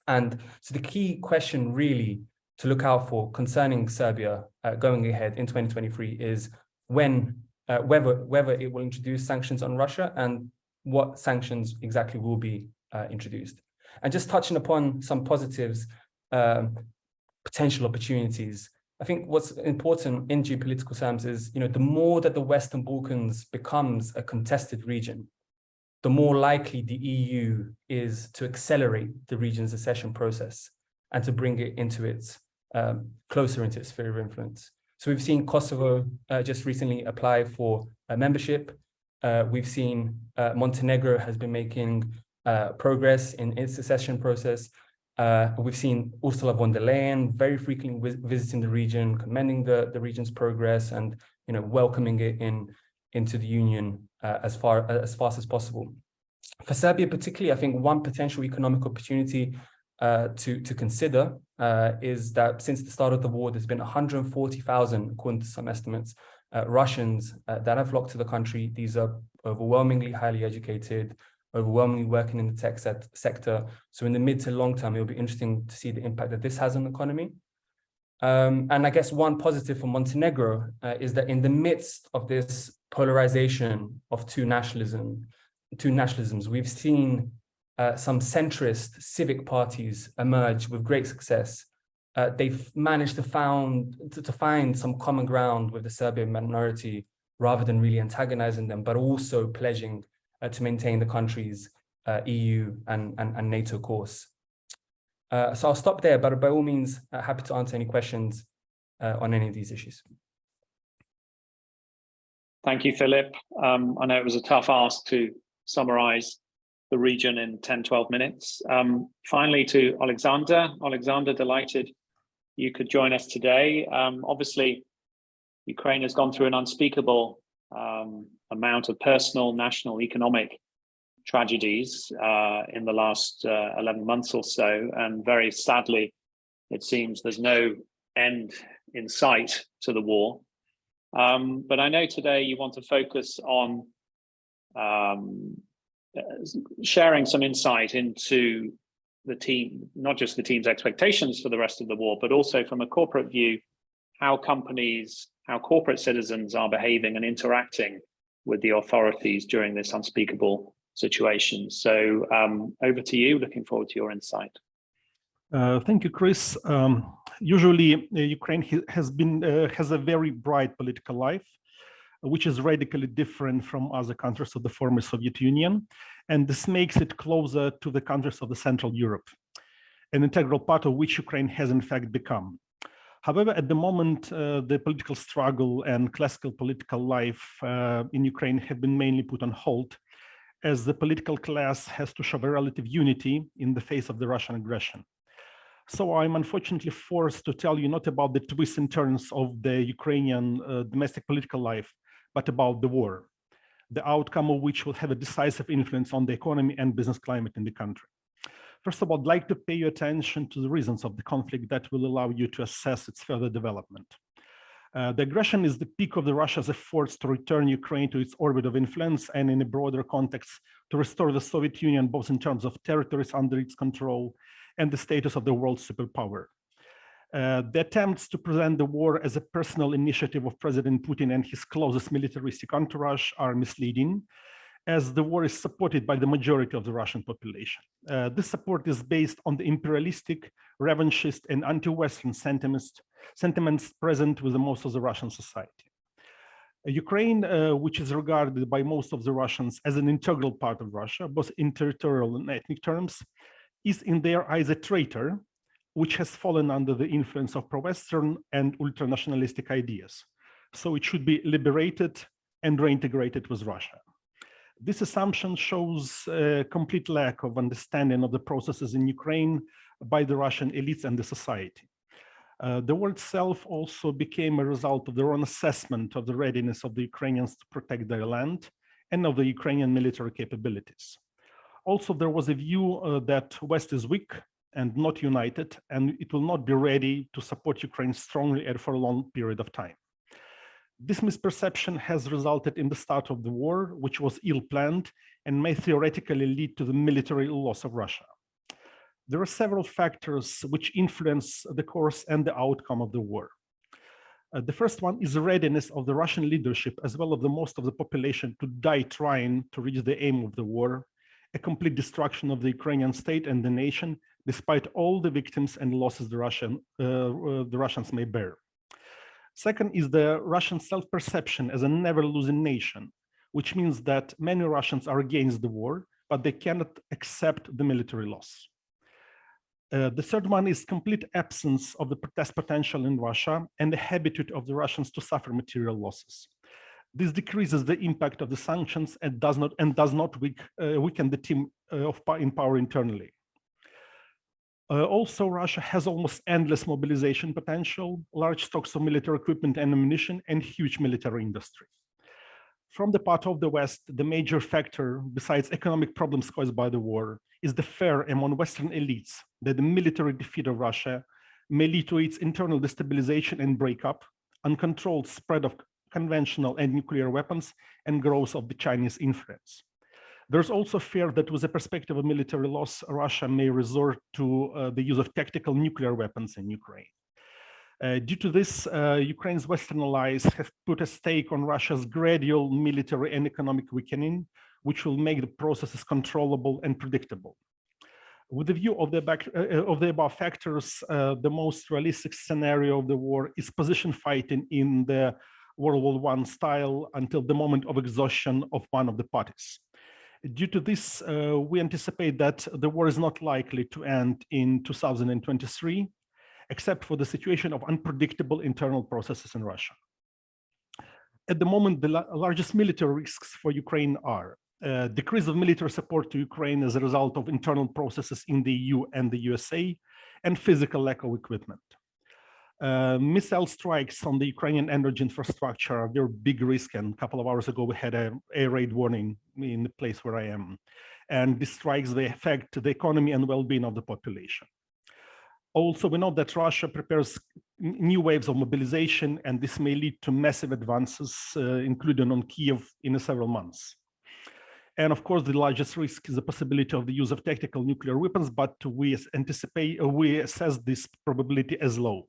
And so the key question really to look out for concerning Serbia going ahead in 2023 is whether it will introduce sanctions on Russia and what sanctions exactly will be introduced. And just touching upon some positives, potential opportunities, I think what's important in geopolitical terms is, the more that the Western Balkans becomes a contested region, the more likely the EU is to accelerate the region's accession process and to bring it into its closer into its sphere of influence. So we've seen Kosovo just recently apply for membership. We've seen Montenegro has been making progress in its accession process. We've seen Ursula von der Leyen very frequently visiting the region, commending the region's progress, and welcoming it into the union as fast as possible. For Serbia particularly, I think one potential economic opportunity to consider is that since the start of the war, there's been 140,000, according to some estimates, Russians that have flocked to the country. These are overwhelmingly highly educated, overwhelmingly working in the tech sector. So in the mid to long term, it'll be interesting to see the impact that this has on the economy. And I guess one positive for Montenegro is that in the midst of this polarization of two nationalisms, we've seen some centrist civic parties emerge with great success. They've managed to find some common ground with the Serbian minority rather than really antagonizing them, but also pledging to maintain the country's EU and NATO course. So I'll stop there, but by all means, happy to answer any questions on any of these issues. Thank you, Philip. I know it was a tough ask to summarize the region in 10, 12 minutes. Finally, to Oleksandr. Oleksandr, delighted you could join us today. Obviously, Ukraine has gone through an unspeakable amount of personal, national, economic tragedies in the last 11 months or so. And very sadly, it seems there's no end in sight to the war. But I know today you want to focus on sharing some insight into the team, not just the team's expectations for the rest of the war, but also from a corporate view, how companies, how corporate citizens are behaving and interacting with the authorities during this unspeakable situation. So over to you, looking forward to your insight. Thank you, Chris. Usually Ukraine has a very bright political life, which is radically different from other countries of the former Soviet Union. And this makes it closer to the countries of the Central Europe, an integral part of which Ukraine has in fact become. However, at the moment, the political struggle and classical political life in Ukraine have been mainly put on hold, as the political class has to show a relative unity in the face of the Russian aggression. So I'm unfortunately forced to tell you not about the twists and turns of the Ukrainian domestic political life, but about the war, the outcome of which will have a decisive influence on the economy and business climate in the country. First of all, I'd like to pay your attention to the reasons of the conflict that will allow you to assess its further development. The aggression is the peak of Russia's efforts to return Ukraine to its orbit of influence, and in a broader context, to restore the Soviet Union, both in terms of territories under its control and the status of the world superpower. The attempts to present the war as a personal initiative of President Putin and his closest militaristic entourage are misleading, as the war is supported by the majority of the Russian population. This support is based on the imperialistic, revanchist, and anti-Western sentiments present with most of the Russian society. Ukraine, which is regarded by most of the Russians as an integral part of Russia, both in territorial and ethnic terms, is in their eyes a traitor, which has fallen under the influence of pro-Western and ultra-nationalistic ideas. So it should be liberated and reintegrated with Russia. This assumption shows a complete lack of understanding of the processes in Ukraine by the Russian elites and the society. The war itself also became a result of their own assessment of the readiness of the Ukrainians to protect their land and of the Ukrainian military capabilities. Also, there was a view that West is weak and not united, and it will not be ready to support Ukraine strongly and for a long period of time. This misperception has resulted in the start of the war, which was ill-planned and may theoretically lead to the military loss of Russia. There are several factors which influence the course and the outcome of the war. The first one is the readiness of the Russian leadership, as well as the most of the population, to die trying to reach the aim of the war, a complete destruction of the Ukrainian state and the nation, despite all the victims and losses the Russians may bear. Second is the Russian self-perception as a never-losing nation, which means that many Russians are against the war, but they cannot accept the military loss. The third one is complete absence of the protest potential in Russia and the habitude of the Russians to suffer material losses. This decreases the impact of the sanctions and does not weaken the team in power internally. Also, Russia has almost endless mobilization potential, large stocks of military equipment and ammunition, and huge military industry. From the part of the West, the major factor, besides economic problems caused by the war, is the fear among Western elites that the military defeat of Russia may lead to its internal destabilization and breakup, uncontrolled spread of conventional and nuclear weapons, and growth of the Chinese influence. There's also fear that with the perspective of military loss, Russia may resort to the use of tactical nuclear weapons in Ukraine. Due to this, Ukraine's Western allies have put a stake on Russia's gradual military and economic weakening, which will make the processes controllable and predictable. With the view of the above factors, the most realistic scenario of the war is position fighting in the World War I style until the moment of exhaustion of one of the parties. Due to this, we anticipate that the war is not likely to end in 2023, except for the situation of unpredictable internal processes in Russia. At the moment, the largest military risks for Ukraine are decrease of military support to Ukraine as a result of internal processes in the EU and the USA, and physical lack of equipment. Missile strikes on the Ukrainian energy infrastructure are a very big risk, and a couple of hours ago we had an air raid warning in the place where I am. And these strikes, they affect the economy and well-being of the population. Also, we know that Russia prepares new waves of mobilization, and this may lead to massive advances, including on Kyiv in several months. And of course, the largest risk is the possibility of the use of tactical nuclear weapons, but we assess this probability as low.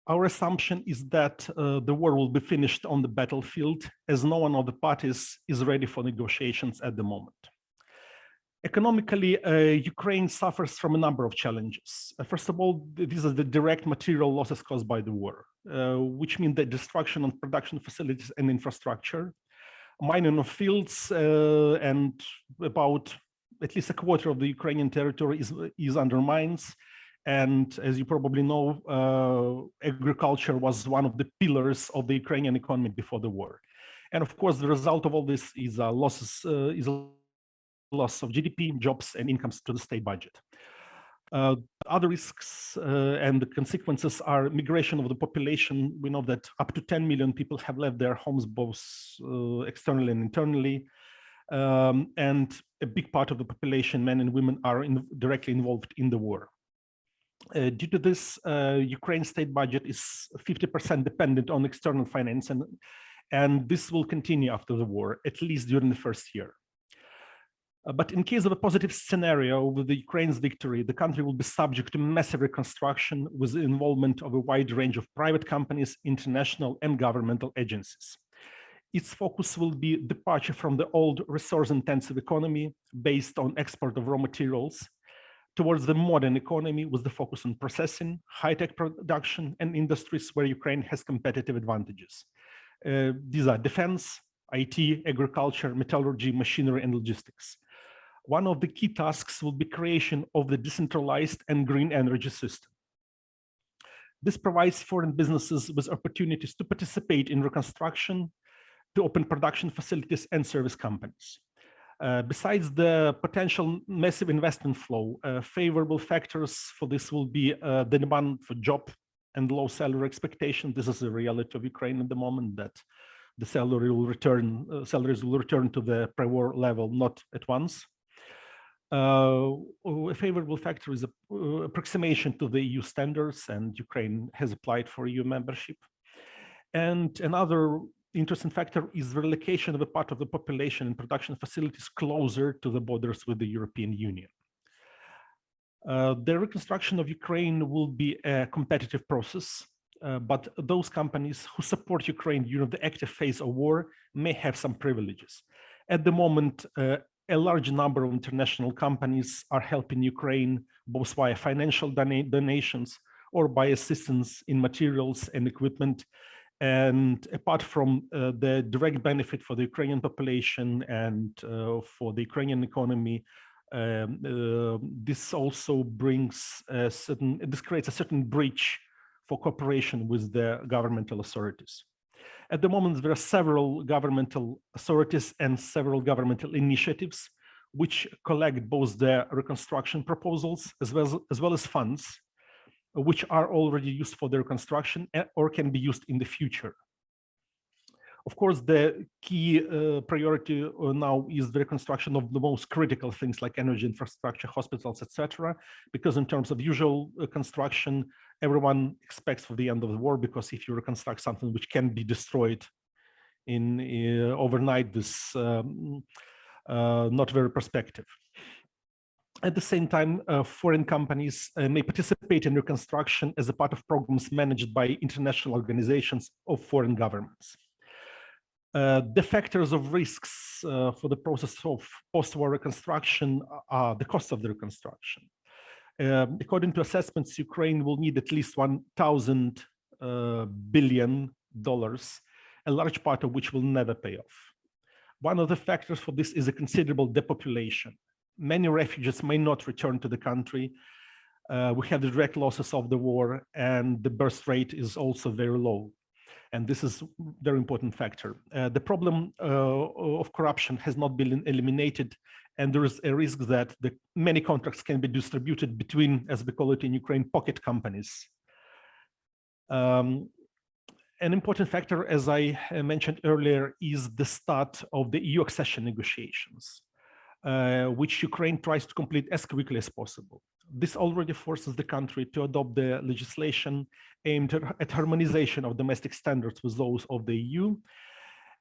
Our assumption is that the war will be finished on the battlefield, as no one of the parties is ready for negotiations at the moment. Economically, Ukraine suffers from a number of challenges. First of all, these are the direct material losses caused by the war, which mean the destruction of production facilities and infrastructure, mining of fields, and about at least a quarter of the Ukrainian territory is under mines. And as you probably know, agriculture was one of the pillars of the Ukrainian economy before the war. And of course, the result of all this is loss of GDP, jobs, and incomes to the state budget. Other risks and the consequences are migration of the population. We know that up to 10 million people have left their homes, both externally and internally. And a big part of the population, men and women, are directly involved in the war. Due to this, Ukraine's state budget is 50% dependent on external finance, and this will continue after the war, at least during the first year. But in case of a positive scenario with the Ukraine's victory, the country will be subject to massive reconstruction with the involvement of a wide range of private companies, international and governmental agencies. Its focus will be departure from the old resource-intensive economy based on export of raw materials towards the modern economy with the focus on processing, high-tech production, and industries where Ukraine has competitive advantages. These are defense, IT, agriculture, metallurgy, machinery, and logistics. One of the key tasks will be creation of the decentralized and green energy system. This provides foreign businesses with opportunities to participate in reconstruction, to open production facilities and service companies. Besides the potential massive investment flow, favorable factors for this will be the demand for job and low salary expectation. This is the reality of Ukraine at the moment, that the salaries will return to the pre-war level, not at once. A favorable factor is approximation to the EU standards, and Ukraine has applied for EU membership. And another interesting factor is the relocation of a part of the population and production facilities closer to the borders with the European Union. The reconstruction of Ukraine will be a competitive process, but those companies who support Ukraine during the active phase of war may have some privileges. At the moment, a large number of international companies are helping Ukraine both via financial donations or by assistance in materials and equipment. And apart from the direct benefit for the Ukrainian population and for the Ukrainian economy, this also brings this creates a certain breach for cooperation with the governmental authorities. At the moment, there are several governmental authorities and several governmental initiatives which collect both the reconstruction proposals as well as funds, which are already used for the reconstruction or can be used in the future. Of course, the key priority now is the reconstruction of the most critical things like energy infrastructure, hospitals, etc. Because in terms of usual construction, everyone expects for the end of the war, because if you reconstruct something which can be destroyed in overnight, this not very prospective. At the same time, foreign companies may participate in reconstruction as a part of programs managed by international organizations of foreign governments. The factors of risks for the process of post-war reconstruction are the cost of the reconstruction. According to assessments, Ukraine will need at least $1,000 billion, a large part of which will never pay off. One of the factors for this is a considerable depopulation. Many refugees may not return to the country. We have the direct losses of the war, and the birth rate is also very low. And this is a very important factor. The problem of corruption has not been eliminated, and there is a risk that many contracts can be distributed between, as we call it in Ukraine, pocket companies. An important factor, as I mentioned earlier, is the start of the EU accession negotiations, which Ukraine tries to complete as quickly as possible. This already forces the country to adopt the legislation aimed at harmonization of domestic standards with those of the EU.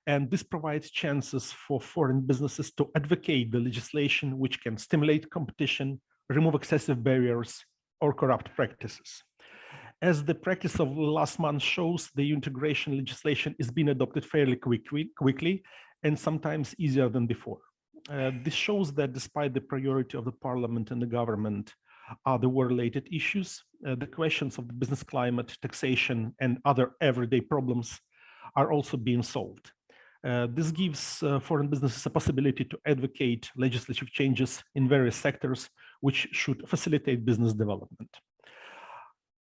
And this provides chances for foreign businesses to advocate the legislation which can stimulate competition, remove excessive barriers, or corrupt practices. As the practice of last month shows, the integration legislation is being adopted fairly quickly and sometimes easier than before. This shows that despite the priority of the parliament and the government are the war-related issues, the questions of the business climate, taxation, and other everyday problems are also being solved. This gives foreign businesses a possibility to advocate legislative changes in various sectors, which should facilitate business development.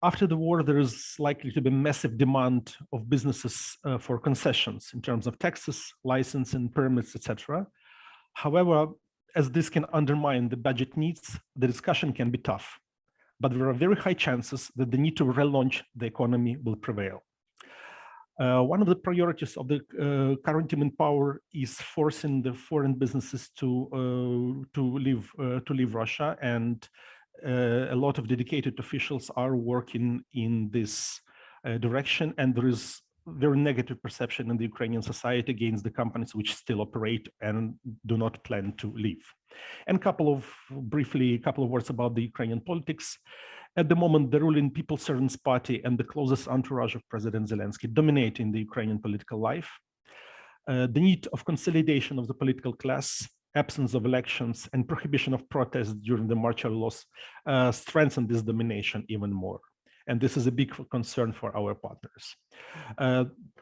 After the war, there is likely to be massive demand of businesses for concessions in terms of taxes, licensing, permits, etc. However, as this can undermine the budget needs, the discussion can be tough, but there are very high chances that the need to relaunch the economy will prevail. One of the priorities of the current team in power is forcing the foreign businesses to leave Russia, and a lot of dedicated officials are working in this direction, and there is very negative perception in the Ukrainian society against the companies which still operate and do not plan to leave. And briefly, a couple of words about the Ukrainian politics. At the moment, the ruling People's Servants Party and the closest entourage of President Zelensky dominate in the Ukrainian political life. The need of consolidation of the political class, absence of elections, and prohibition of protests during the martial laws strengthen this domination even more. And this is a big concern for our partners.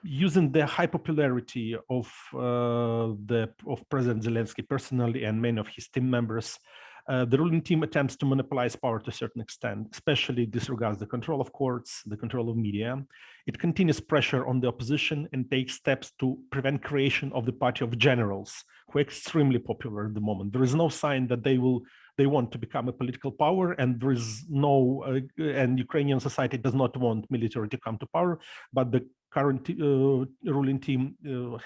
Using the high popularity of President Zelensky personally and many of his team members, The ruling team attempts to monopolize power to a certain extent, especially disregards the control of courts, the control of media. It continues pressure on the opposition and takes steps to prevent creation of the party of generals, who are extremely popular at the moment. There is no sign that they want to become a political power, and there is no, and Ukrainian society does not want military to come to power, but the current ruling team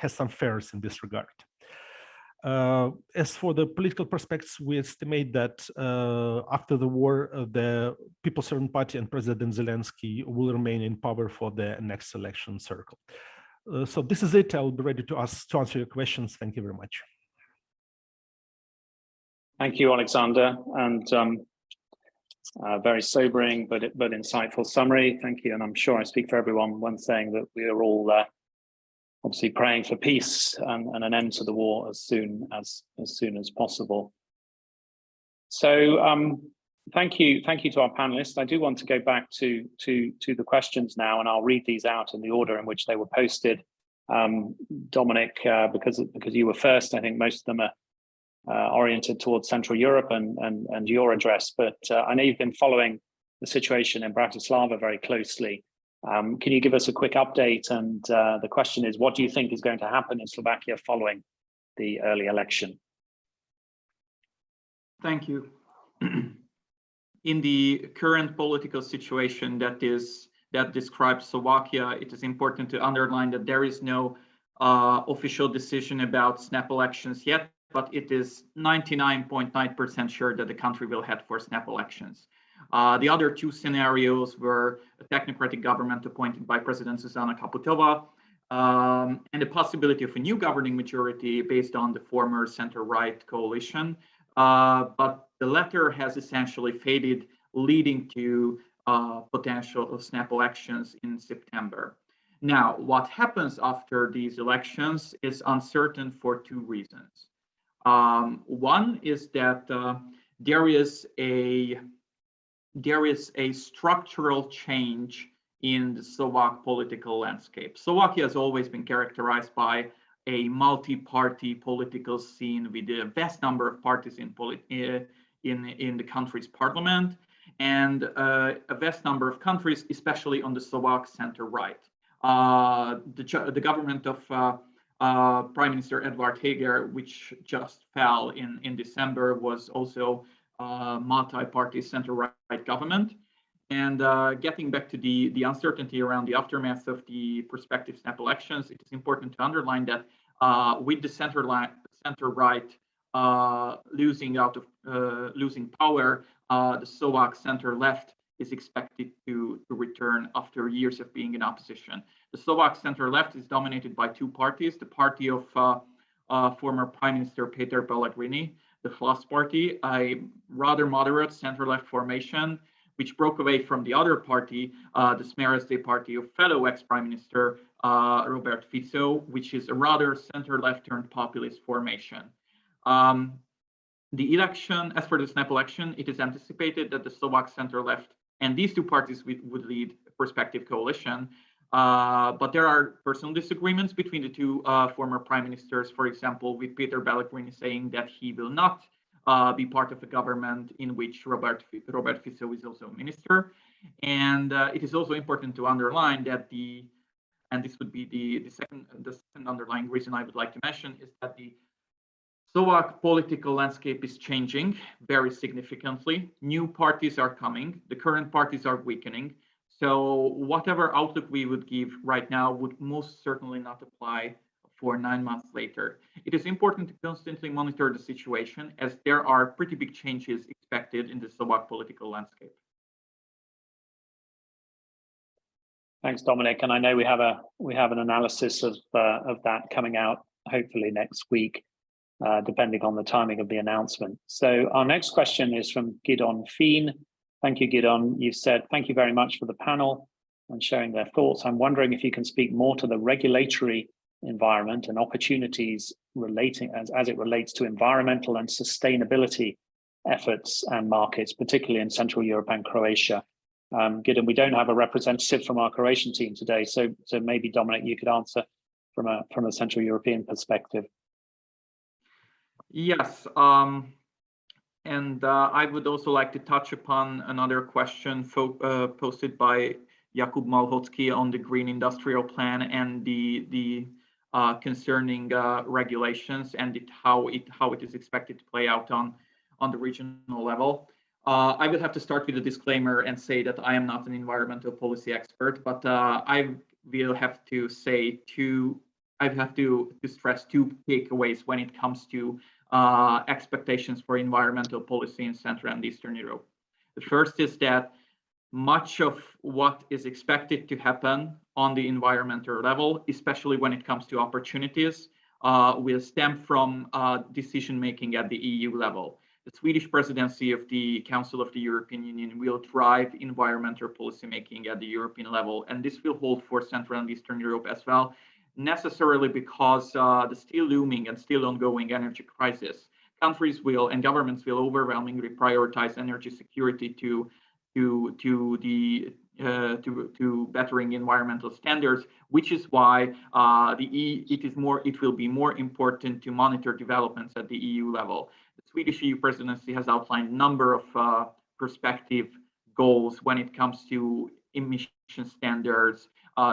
has some fears in this regard. As for the political prospects, we estimate that after the war, the People's Servant Party and President Zelensky will remain in power for the next election cycle. So this is it. I'll be ready to answer your questions. Thank you very much. Thank you, Oleksandr, and very sobering but insightful summary. Thank you, and I'm sure I speak for everyone when saying that we are all obviously praying for peace and an end to the war as soon as possible. So thank you to our panelists. I do want to go back to the questions now, and I'll read these out in the order in which they were posted. Dominik, because you were first, I think most of them are oriented towards Central Europe and your address, but I know you've been following the situation in Bratislava very closely. Can you give us a quick update? And the question is, what do you think is going to happen in Slovakia following the early election? Thank you. In the current political situation that describes Slovakia, it is important to underline that there is no official decision about snap elections yet, but it is 99.9% sure that the country will head for snap elections. The other two scenarios were a technocratic government appointed by President Zuzana Kaputova and the possibility of a new governing majority based on the former center-right coalition. But the latter has essentially faded, leading to potential of snap elections in September. Now, what happens after these elections is uncertain for two reasons. One is that there is a structural change in the Slovak political landscape. Slovakia has always been characterized by a multi-party political scene with a vast number of parties in the country's parliament and a vast number of countries, especially on the Slovak center-right. The government of Prime Minister Edvard Heger, which just fell in December, was also multi-party center-right government. And getting back to the uncertainty around the aftermath of the prospective snap elections, it is important to underline that with the center-right losing power, the Slovak center-left is expected to return after years of being in opposition. The Slovak center-left is dominated by two parties: the party of former Prime Minister Peter Pellegrini, the Hlas party, a rather moderate center-left formation, which broke away from the other party, the Smereste party of fellow ex-Prime Minister Robert Fico, which is a rather center-left turned populist formation. The election, as for the snap election, it is anticipated that the Slovak center-left and these two parties would lead a prospective coalition. But there are personal disagreements between the two former prime ministers, for example, with Peter Pellegrini saying that he will not be part of a government in which Robert Fico is also a minister. And it is also important to underline that and this would be the second underlying reason I would like to mention, is that the Slovak political landscape is changing very significantly. New parties are coming. The current parties are weakening. So whatever outlook we would give right now would most certainly not apply for 9 months later. It is important to constantly monitor the situation, as there are pretty big changes expected in the Slovak political landscape. Thanks, Dominik. And I know we have an analysis of that coming out hopefully next week, depending on the timing of the announcement. So our next question is from Gidon Fien. Thank you, Gidon. You've said, thank you very much for the panel and sharing their thoughts. I'm wondering if you can speak more to the regulatory environment and opportunities relating as it relates to environmental and sustainability efforts and markets, particularly in Central Europe and Croatia. Gidon, we don't have a representative from our Croatian team today, so maybe Dominik, you could answer from a Central European perspective. Yes. And I would also like to touch upon another question posted by Jakub Malhotsky on the Green Industrial Plan and the concerning regulations and how it is expected to play out on the regional level. I would have to start with a disclaimer and say that I am not an environmental policy expert, but I will have to say I have to stress two takeaways when it comes to expectations for environmental policy in Central and Eastern Europe. The first is that much of what is expected to happen on the environmental level, especially when it comes to opportunities, will stem from decision-making at the EU level. The Swedish presidency of the Council of the European Union will drive environmental policymaking at the European level, and this will hold for Central and Eastern Europe as well, necessarily because the still looming and still ongoing energy crisis, countries will and governments will overwhelmingly prioritize energy security to bettering environmental standards, which is why it will be more important to monitor developments at the EU level. The Swedish EU presidency has outlined a number of prospective goals when it comes to emission standards,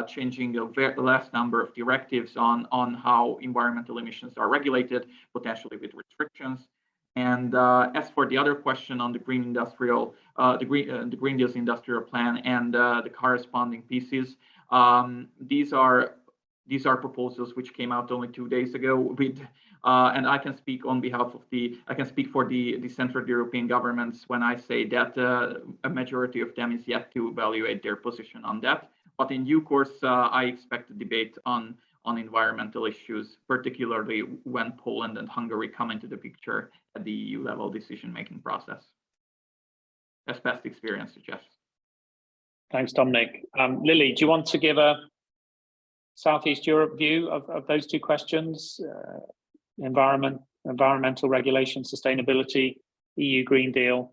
changing a last number of directives on how environmental emissions are regulated, potentially with restrictions. And as for the other question on the Green Industrial, the Green Deal's industrial plan and the corresponding pieces, these are proposals which came out only 2 days ago. With and I can speak on behalf of I can speak for the Central European governments when I say that a majority of them is yet to evaluate their position on that. But in due course, I expect a debate on environmental issues, particularly when Poland and Hungary come into the picture at the EU level decision-making process, as past experience suggests. Thanks, Dominik. Lily, do you want to give a Southeast Europe view of those two questions? Environmental regulation, sustainability, EU Green Deal.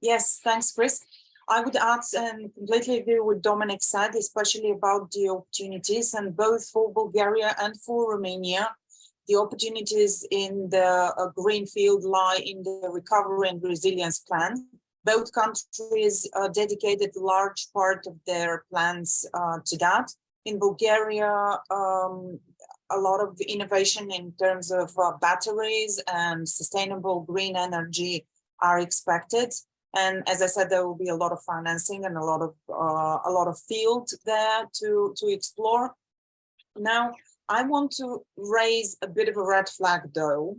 Yes, thanks, Chris. I would add and completely agree with Dominik said, especially about the opportunities, and both for Bulgaria and for Romania, the opportunities in the green field lie in the recovery and resilience plan. Both countries dedicated a large part of their plans to that. In Bulgaria, a lot of innovation in terms of batteries and sustainable green energy are expected. And as I said, there will be a lot of financing and a lot of field there to explore. Now, I want to raise a bit of a red flag, though.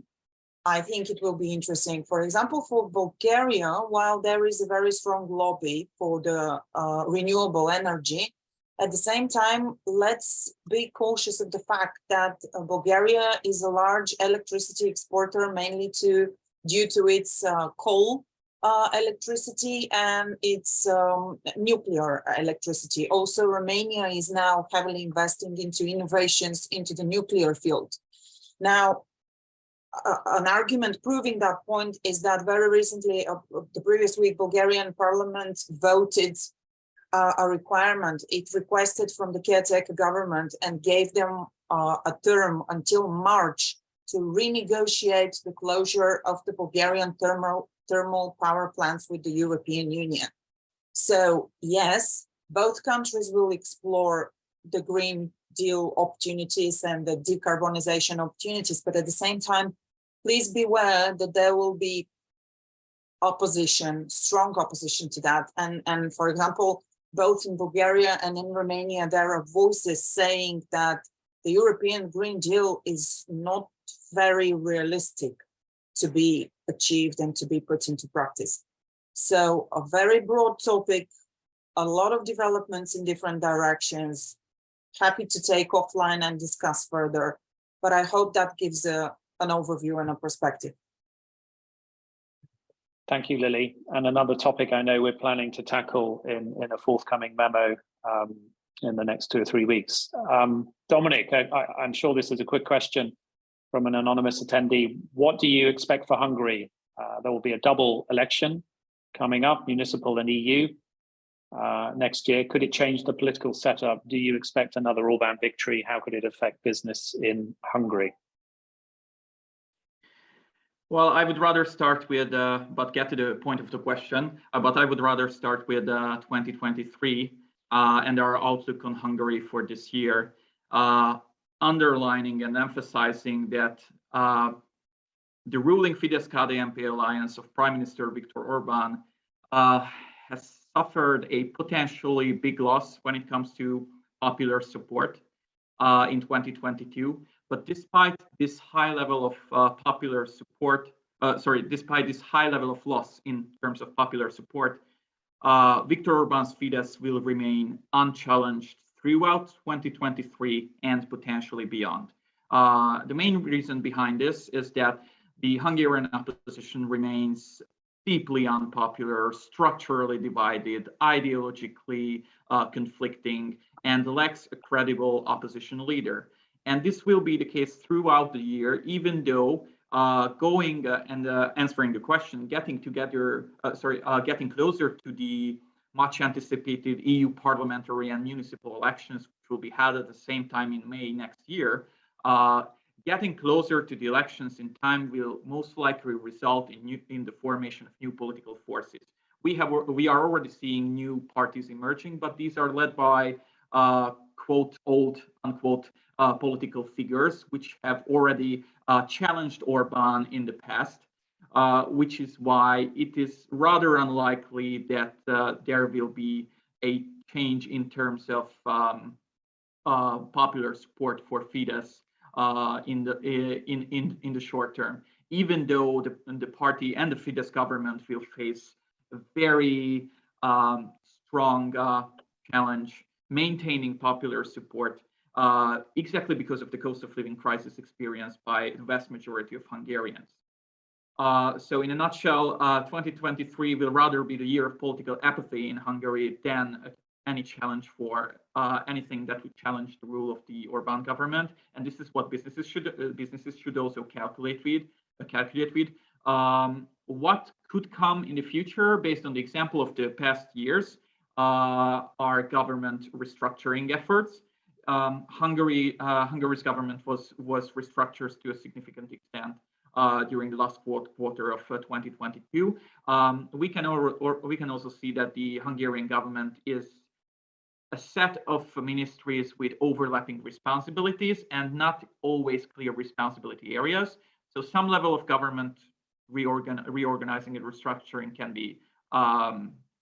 I think it will be interesting. For example, for Bulgaria, while there is a very strong lobby for the renewable energy, at the same time, let's be cautious of the fact that Bulgaria is a large electricity exporter, mainly due to its coal electricity and its nuclear electricity. Also, Romania is now heavily investing into innovations into the nuclear field. Now, an argument proving that point is that very recently, the previous week, Bulgarian parliament voted a requirement. It requested from the caretaker government and gave them a term until March to renegotiate the closure of the Bulgarian thermal power plants with the European Union. So yes, both countries will explore the Green Deal opportunities and the decarbonization opportunities, but at the same time, please beware that there will be opposition, strong opposition to that. And for example, both in Bulgaria and in Romania, there are voices saying that the European Green Deal is not very realistic to be achieved and to be put into practice. So a very broad topic, a lot of developments in different directions. Happy to take offline and discuss further, but I hope that gives an overview and a perspective. Thank you, Lily. And another topic I know we're planning to tackle in a forthcoming memo in the next 2 or 3 weeks. Dominik, I'm sure this is a quick question from an anonymous attendee. What do you expect for Hungary? There will be a double election coming up, municipal and EU, next year. Could it change the political setup? Do you expect another Orban victory? How could it affect business in Hungary? Well, I would rather start with, but get to the point of the question, but I would rather start with 2023 and our outlook on Hungary for this year, underlining and emphasizing that the ruling Fidesz-KDNP alliance of Prime Minister Viktor Orbán has suffered a potentially big loss when it comes to popular support in 2022. But despite this high level of popular support, despite this high level of loss in terms of popular support, Viktor Orbán's Fidesz will remain unchallenged throughout 2023 and potentially beyond. The main reason behind this is that the Hungarian opposition remains deeply unpopular, structurally divided, ideologically conflicting, and lacks a credible opposition leader. And this will be the case throughout the year, even though answering the question, getting closer to the much anticipated EU parliamentary and municipal elections, which will be held at the same time in May next year, getting closer to the elections in time will most likely result in the formation of new political forces. We are already seeing new parties emerging, but these are led by quote old unquote political figures which have already challenged Orbán in the past, which is why it is rather unlikely that there will be a change in terms of popular support for Fidesz in the short term, even though the party and the Fidesz government will face a very strong challenge maintaining popular support, exactly because of the cost of living crisis experienced by the vast majority of Hungarians. So in a nutshell, 2023 will rather be the year of political apathy in Hungary than any challenge for anything that would challenge the rule of the Orbán government. And this is what businesses should also calculate with. What could come in the future based on the example of the past years are government restructuring efforts. Hungary's government was restructured to a significant extent during the last quarter of 2022. We can also see that the Hungarian government is a set of ministries with overlapping responsibilities and not always clear responsibility areas. So some level of government reorganizing and restructuring can be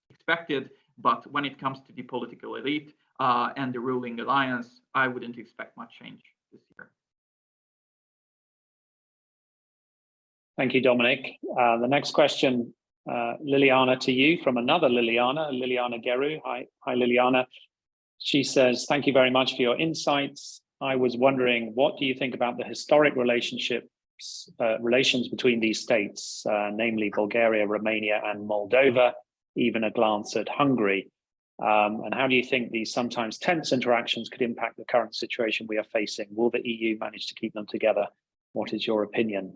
expected, but when it comes to the political elite and the ruling alliance, I wouldn't expect much change this year. Thank you, Dominik. The next question, Lilyana, to you from another Lilyana Geru. Hi, Lilyana. She says, thank you very much for your insights. I was wondering, what do you think about the historic relations between these states, namely Bulgaria, Romania, and Moldova, even a glance at Hungary? And how do you think these sometimes tense interactions could impact the current situation we are facing? Will the EU manage to keep them together? What is your opinion?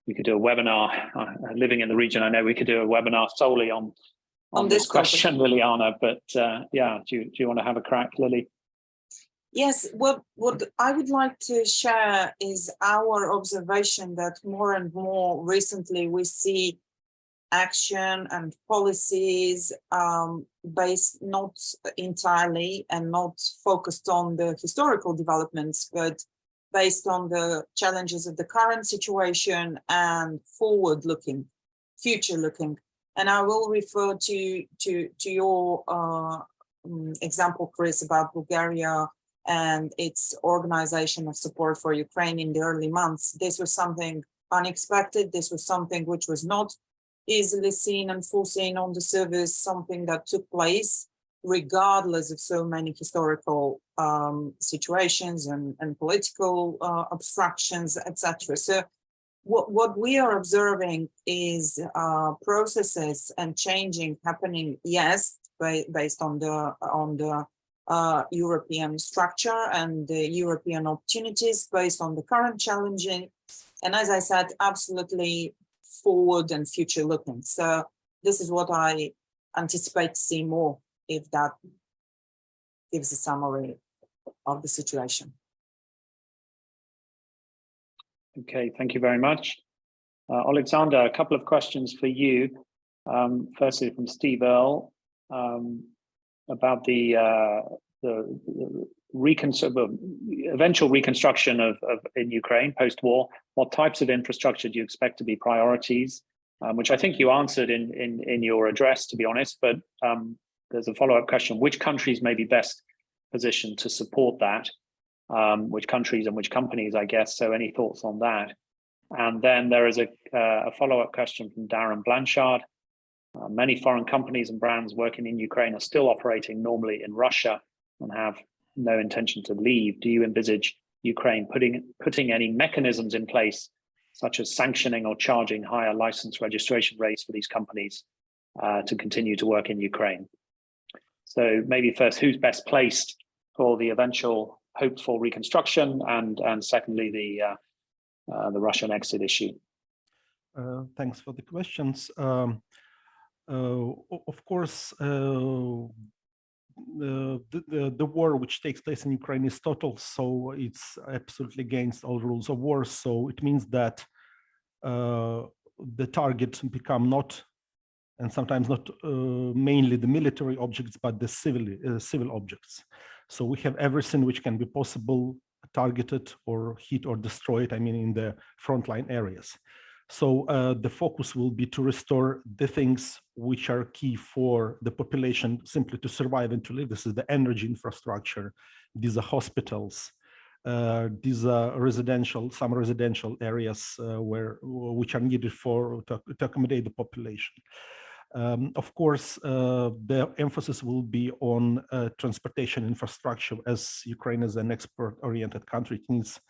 We could do a webinar, living in the region, I know we could do a webinar solely on this question, Lilyana, but yeah, do you want to have a crack, Lily? Yes, what I would like to share is our observation that more and more recently we see action and policies based not entirely and not focused on the historical developments, but based on the challenges of the current situation and forward-looking, future-looking. And I will refer to your example, Chris, about Bulgaria and its organization of support for Ukraine in the early months. This was something unexpected. This was something which was not easily seen and foreseen on the surface, something that took place regardless of so many historical situations and political obstructions, etc. So what we are observing is processes and changing happening, yes, based on the European structure and the European opportunities, based on the current challenging, and as I said, absolutely forward and future looking. So this is what I anticipate to see more, if that gives a summary of the situation. Okay, thank you very much. Oleksandr, a couple of questions for you. Firstly, from Steve Earle, about the eventual reconstruction of in Ukraine post-war. What types of infrastructure do you expect to be priorities? Which I think you answered in your address, to be honest. But there's a follow-up question: which countries may be best positioned to support that? Which countries and which companies, I guess. So, any thoughts on that? And then there is a follow-up question from Darren Blanchard. Many foreign companies and brands working in Ukraine are still operating normally in Russia and have no intention to leave. Do you envisage Ukraine putting any mechanisms in place, such as sanctioning or charging higher license registration rates for these companies to continue to work in Ukraine? So maybe first, who's best placed for the eventual hoped for reconstruction, and secondly, the Russian exit issue? Thanks for the questions. Of course, the war which takes place in Ukraine is total, so it's absolutely against all rules of war. So it means that the target become not, and sometimes not mainly the military objects, but the civil objects. So we have everything which can be possible targeted or hit or destroyed, I mean, in the frontline areas. So the focus will be to restore the things which are key for the population simply to survive and to live. This is the energy infrastructure. These are hospitals. These are some residential areas which are needed to accommodate the population. Of course, the emphasis will be on transportation infrastructure, as Ukraine is an export-oriented country. It needs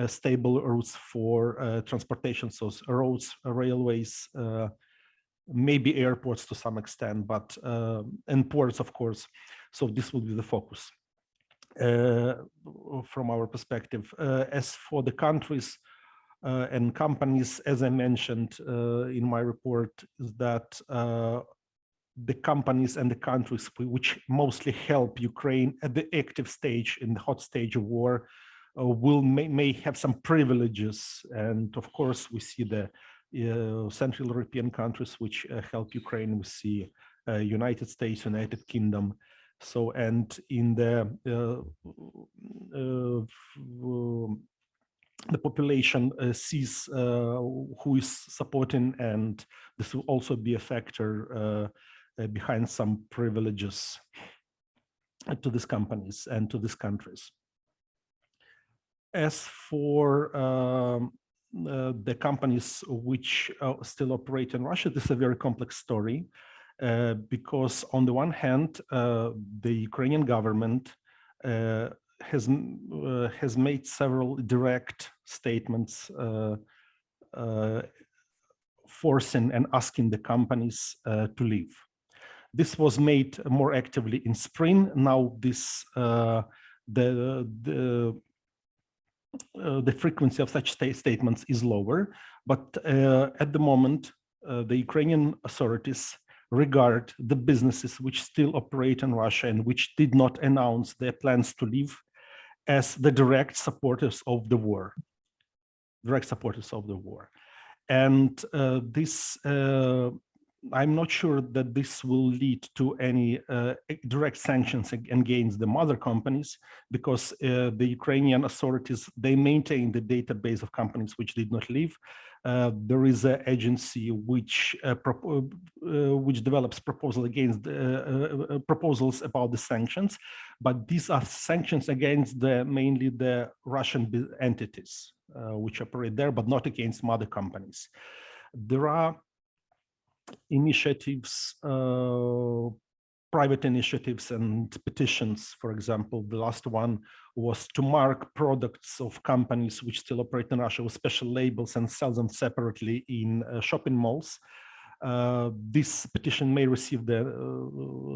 stable routes for transportation, so roads, railways, maybe airports to some extent, but and ports, of course. So this will be the focus from our perspective. As for the countries and companies, as I mentioned in my report, is that the companies and the countries which mostly help Ukraine at the active stage, in the hot stage of war, may have some privileges. And of course, we see the Central European countries which help Ukraine. We see United States, United Kingdom. So, and in the population sees who is supporting, and this will also be a factor behind some privileges to these companies and to these countries. As for the companies which still operate in Russia, this is a very complex story because on the one hand, the Ukrainian government has made several direct statements forcing and asking the companies to leave. This was made more actively in spring. Now this the frequency of such statements is lower, but at the moment the Ukrainian authorities regard the businesses which still operate in Russia and which did not announce their plans to leave as the direct supporters of the war. And this, I'm not sure that this will lead to any direct sanctions against the mother companies, because the Ukrainian authorities, they maintain the database of companies which did not leave. There is an agency which develops proposals about the sanctions, but these are sanctions against mainly the Russian entities which operate there, but not against mother companies. There are initiatives, private initiatives and petitions. For example, the last one was to mark products of companies which still operate in Russia with special labels and sell them separately in shopping malls. This petition may receive the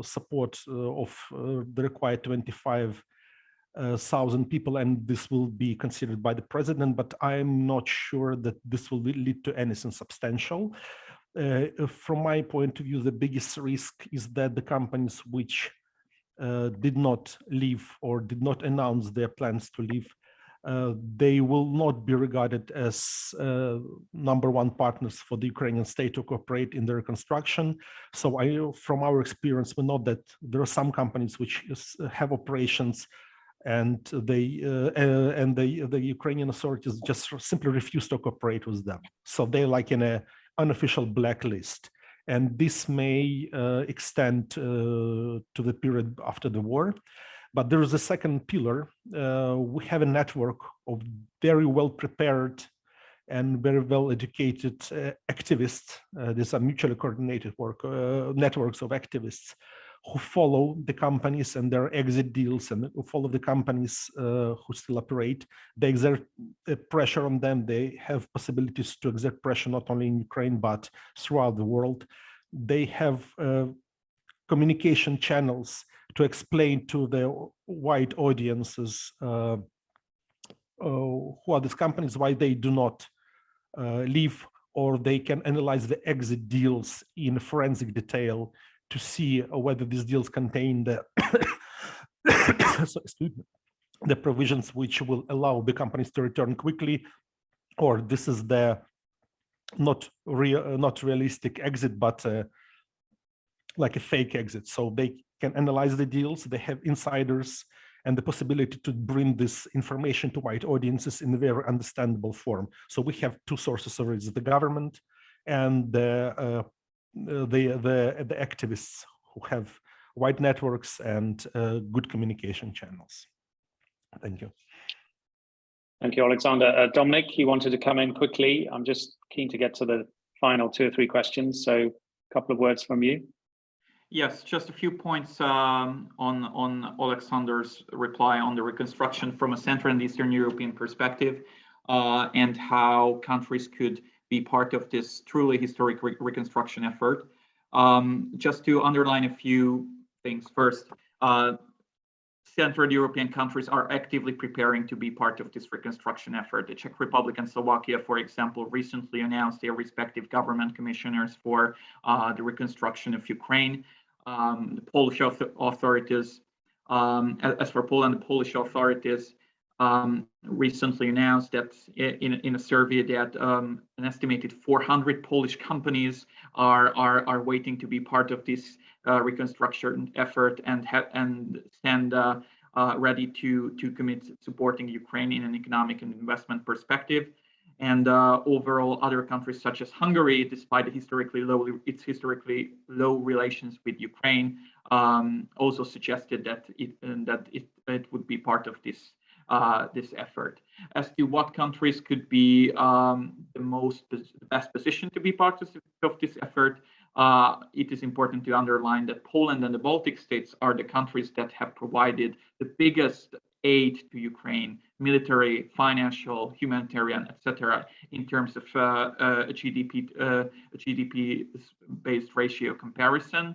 support of the required 25,000 people, and this will be considered by the president, but I'm not sure that this will lead to anything substantial. From my point of view, the biggest risk is that the companies which did not leave or did not announce their plans to leave they will not be regarded as #1 partners for the Ukrainian state to cooperate in the reconstruction. So from our experience, we know that there are some companies which have operations, and the Ukrainian authorities just simply refuse to cooperate with them. So they're like in an unofficial blacklist. And this may extend to the period after the war. But there is a second pillar. We have a network of very well prepared and very well educated activists. These are mutually coordinated networks of activists who follow the companies and their exit deals, and who follow the companies who still operate. They exert pressure on them. They have possibilities to exert pressure not only in Ukraine, but throughout the world. They have communication channels to explain to the wide audiences who are these companies, why they do not leave, or they can analyze the exit deals in forensic detail to see whether these deals contain the provisions which will allow the companies to return quickly, or this is the not realistic exit, but like a fake exit. So they can analyze the deals, they have insiders, and the possibility to bring this information to wide audiences in a very understandable form. So we have two sources of it: the government and the activists who have wide networks and good communication channels. Thank you. Thank you, Oleksandr. Dominik, you wanted to come in quickly. I'm just keen to get to the final 2 or 3 questions. So a couple of words from you. Yes, just a few points on Oleksandr's reply on the reconstruction from a Central and Eastern European perspective, and how countries could be part of this truly historic reconstruction effort. Just to underline a few things. First, Central European countries are actively preparing to be part of this reconstruction effort. The Czech Republic and Slovakia, for example, recently announced their respective government commissioners for the reconstruction of Ukraine. The Polish authorities, as for Poland, the Polish authorities recently announced that in a survey that an estimated 400 Polish companies are waiting to be part of this reconstruction effort and stand ready to commit supporting Ukraine in an economic and investment perspective. And overall, other countries such as Hungary, despite its historically low relations with Ukraine, also suggested that it would be part of this effort. As to what countries could be the best positioned to be part of this effort, it is important to underline that Poland and the Baltic states are the countries that have provided the biggest aid to Ukraine, military, financial, humanitarian, etc., in terms of a GDP-based ratio comparison.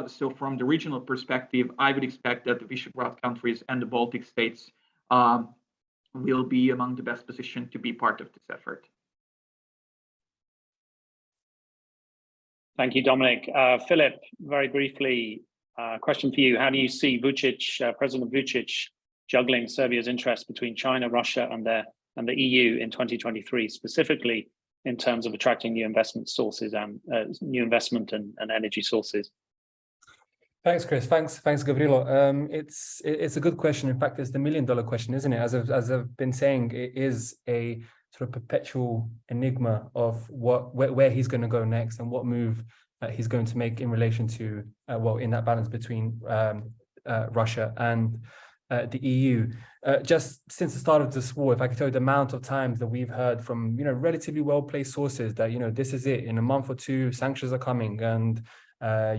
So from the regional perspective, I would expect that the Visegrad countries and the Baltic states will be among the best positioned to be part of this effort. Thank you, Dominik. Philip, very briefly, question for you. How do you see President Vučić juggling Serbia's interests between China, Russia, and the EU in 2023, specifically in terms of attracting new investment sources and new investment and energy sources? Thanks, Chris. Thanks, Gavrilo. It's a good question. In fact, it's the $1 million question, isn't it? As I've been saying, it is a sort of perpetual enigma of where he's going to go next and what move he's going to make in relation to in that balance between Russia and the EU. Just since the start of this war, if I could tell you the amount of times that we've heard from relatively well-placed sources that this is it, in a month or two sanctions are coming, and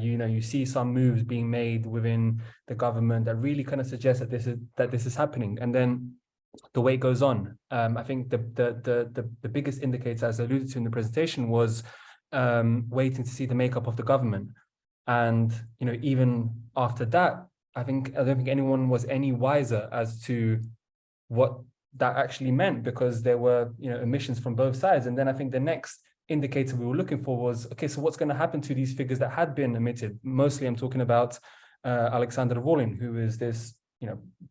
you see some moves being made within the government that really kind of suggest that this is happening, and then the way it goes on. I think the biggest indicator, as I alluded to in the presentation, was waiting to see the makeup of the government, and even after that, I don't think anyone was any wiser as to what that actually meant, because there were emissions from both sides. And then I think the next indicator we were looking for was, okay, so what's going to happen to these figures that had been emitted? Mostly I'm talking about Oleksandr Volin, who is this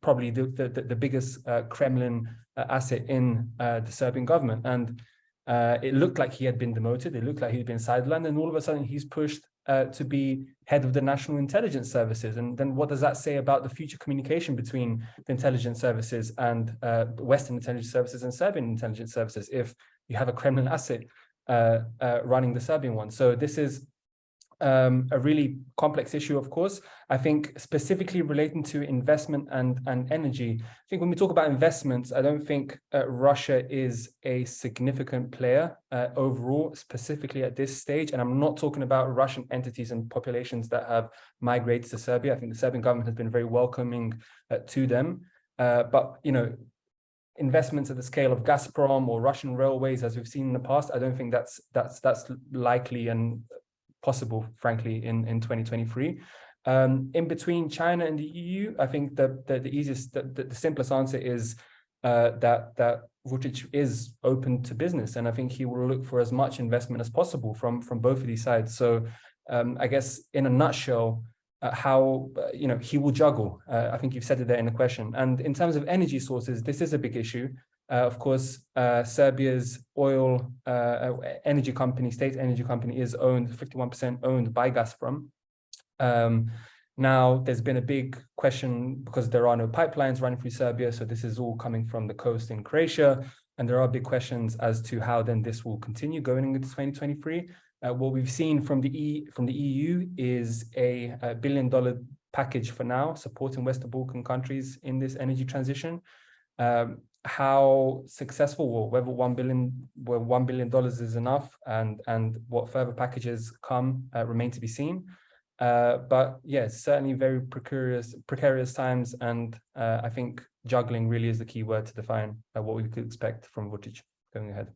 probably the biggest Kremlin asset in the Serbian government. And it looked like he had been demoted. It looked like he'd been sidelined, and all of a sudden he's pushed to be head of the national intelligence services. And then what does that say about the future communication between the intelligence services and Western intelligence services and Serbian intelligence services if you have a Kremlin asset running the Serbian one? So this is a really complex issue, of course. I think specifically relating to investment and energy, I think when we talk about investments, I don't think Russia is a significant player overall, specifically at this stage. And I'm not talking about Russian entities and populations that have migrated to Serbia. I think the Serbian government has been very welcoming to them. But, investments at the scale of Gazprom or Russian railways, as we've seen in the past, I don't think that's likely and possible, frankly, in 2023. In between China and the EU, I think the simplest answer is that Vučić is open to business, and I think he will look for as much investment as possible from both of these sides. So I guess in a nutshell, how he will juggle. I think you've said it there in the question. And in terms of energy sources, this is a big issue. Of course, Serbia's oil energy company, state energy company, is 51% owned by Gazprom. Now, there's been a big question because there are no pipelines running through Serbia, so this is all coming from the coast in Croatia, and there are big questions as to how then this will continue going into 2023. What we've seen from the EU is a $1 billion package for now, supporting Western Balkan countries in this energy transition. How successful, or whether $1 billion is enough, and what further packages come remain to be seen. But yes, certainly very precarious times, and I think juggling really is the key word to define what we could expect from Vučić going ahead.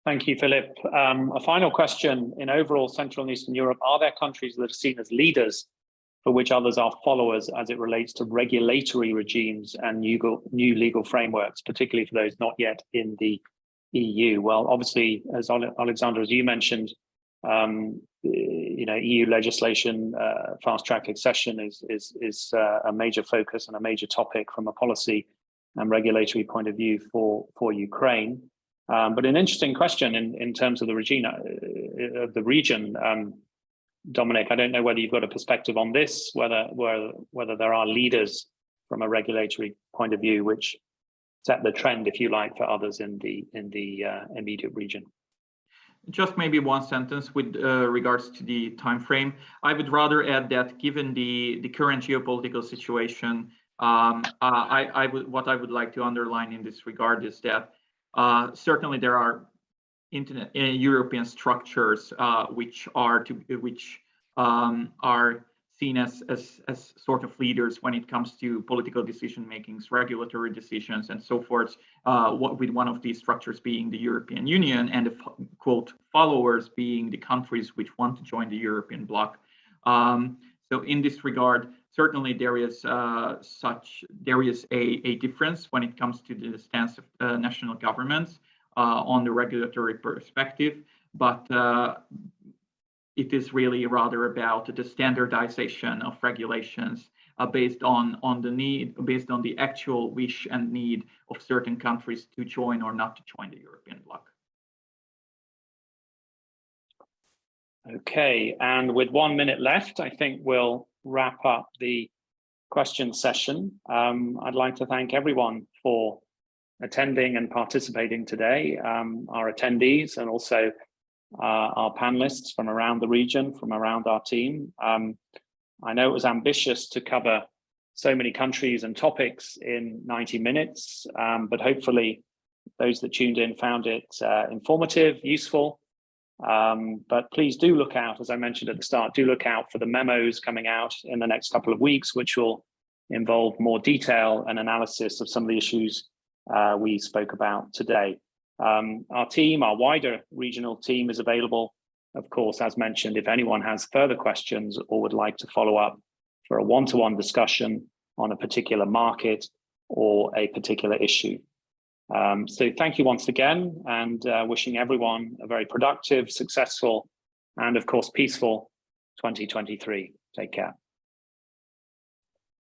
Thank you, Philip. A final question: in overall Central and Eastern Europe, are there countries that are seen as leaders for which others are followers as it relates to regulatory regimes and new legal frameworks, particularly for those not yet in the EU? Well, obviously, as Oleksandr, as you mentioned, EU legislation, fast-track accession is a major focus and a major topic from a policy and regulatory point of view for Ukraine. But an interesting question in terms of the region, Dominik, I don't know whether you've got a perspective on this, whether there are leaders from a regulatory point of view which set the trend, if you like, for others in the immediate region. Just maybe one sentence with regards to the time frame. I would rather add that given the current geopolitical situation, what I would like to underline in this regard is that certainly there are European structures which are seen as sort of leaders when it comes to political decision makings, regulatory decisions, and so forth. With one of these structures being the European Union, and the quote followers being the countries which want to join the European bloc. So in this regard, certainly there is a difference when it comes to the stance of national governments on the regulatory perspective, but it is really rather about the standardization of regulations based on the actual wish and need of certain countries to join or not to join the European bloc. Okay, and with 1 minute left, I think we'll wrap up the question session. I'd like to thank everyone for attending and participating today, our attendees and also our panelists from around the region, from around our team. I know it was ambitious to cover so many countries and topics in 90 minutes, but hopefully those that tuned in found it informative, useful. But please do look out, as I mentioned at the start, do look out for the memos coming out in the next couple of weeks, which will involve more detail and analysis of some of the issues we spoke about today. Our team, our wider regional team, is available, of course, as mentioned, if anyone has further questions or would like to follow up for a one-to-one discussion on a particular market or a particular issue. So thank you once again, and wishing everyone a very productive, successful, and of course, peaceful 2023. Take care.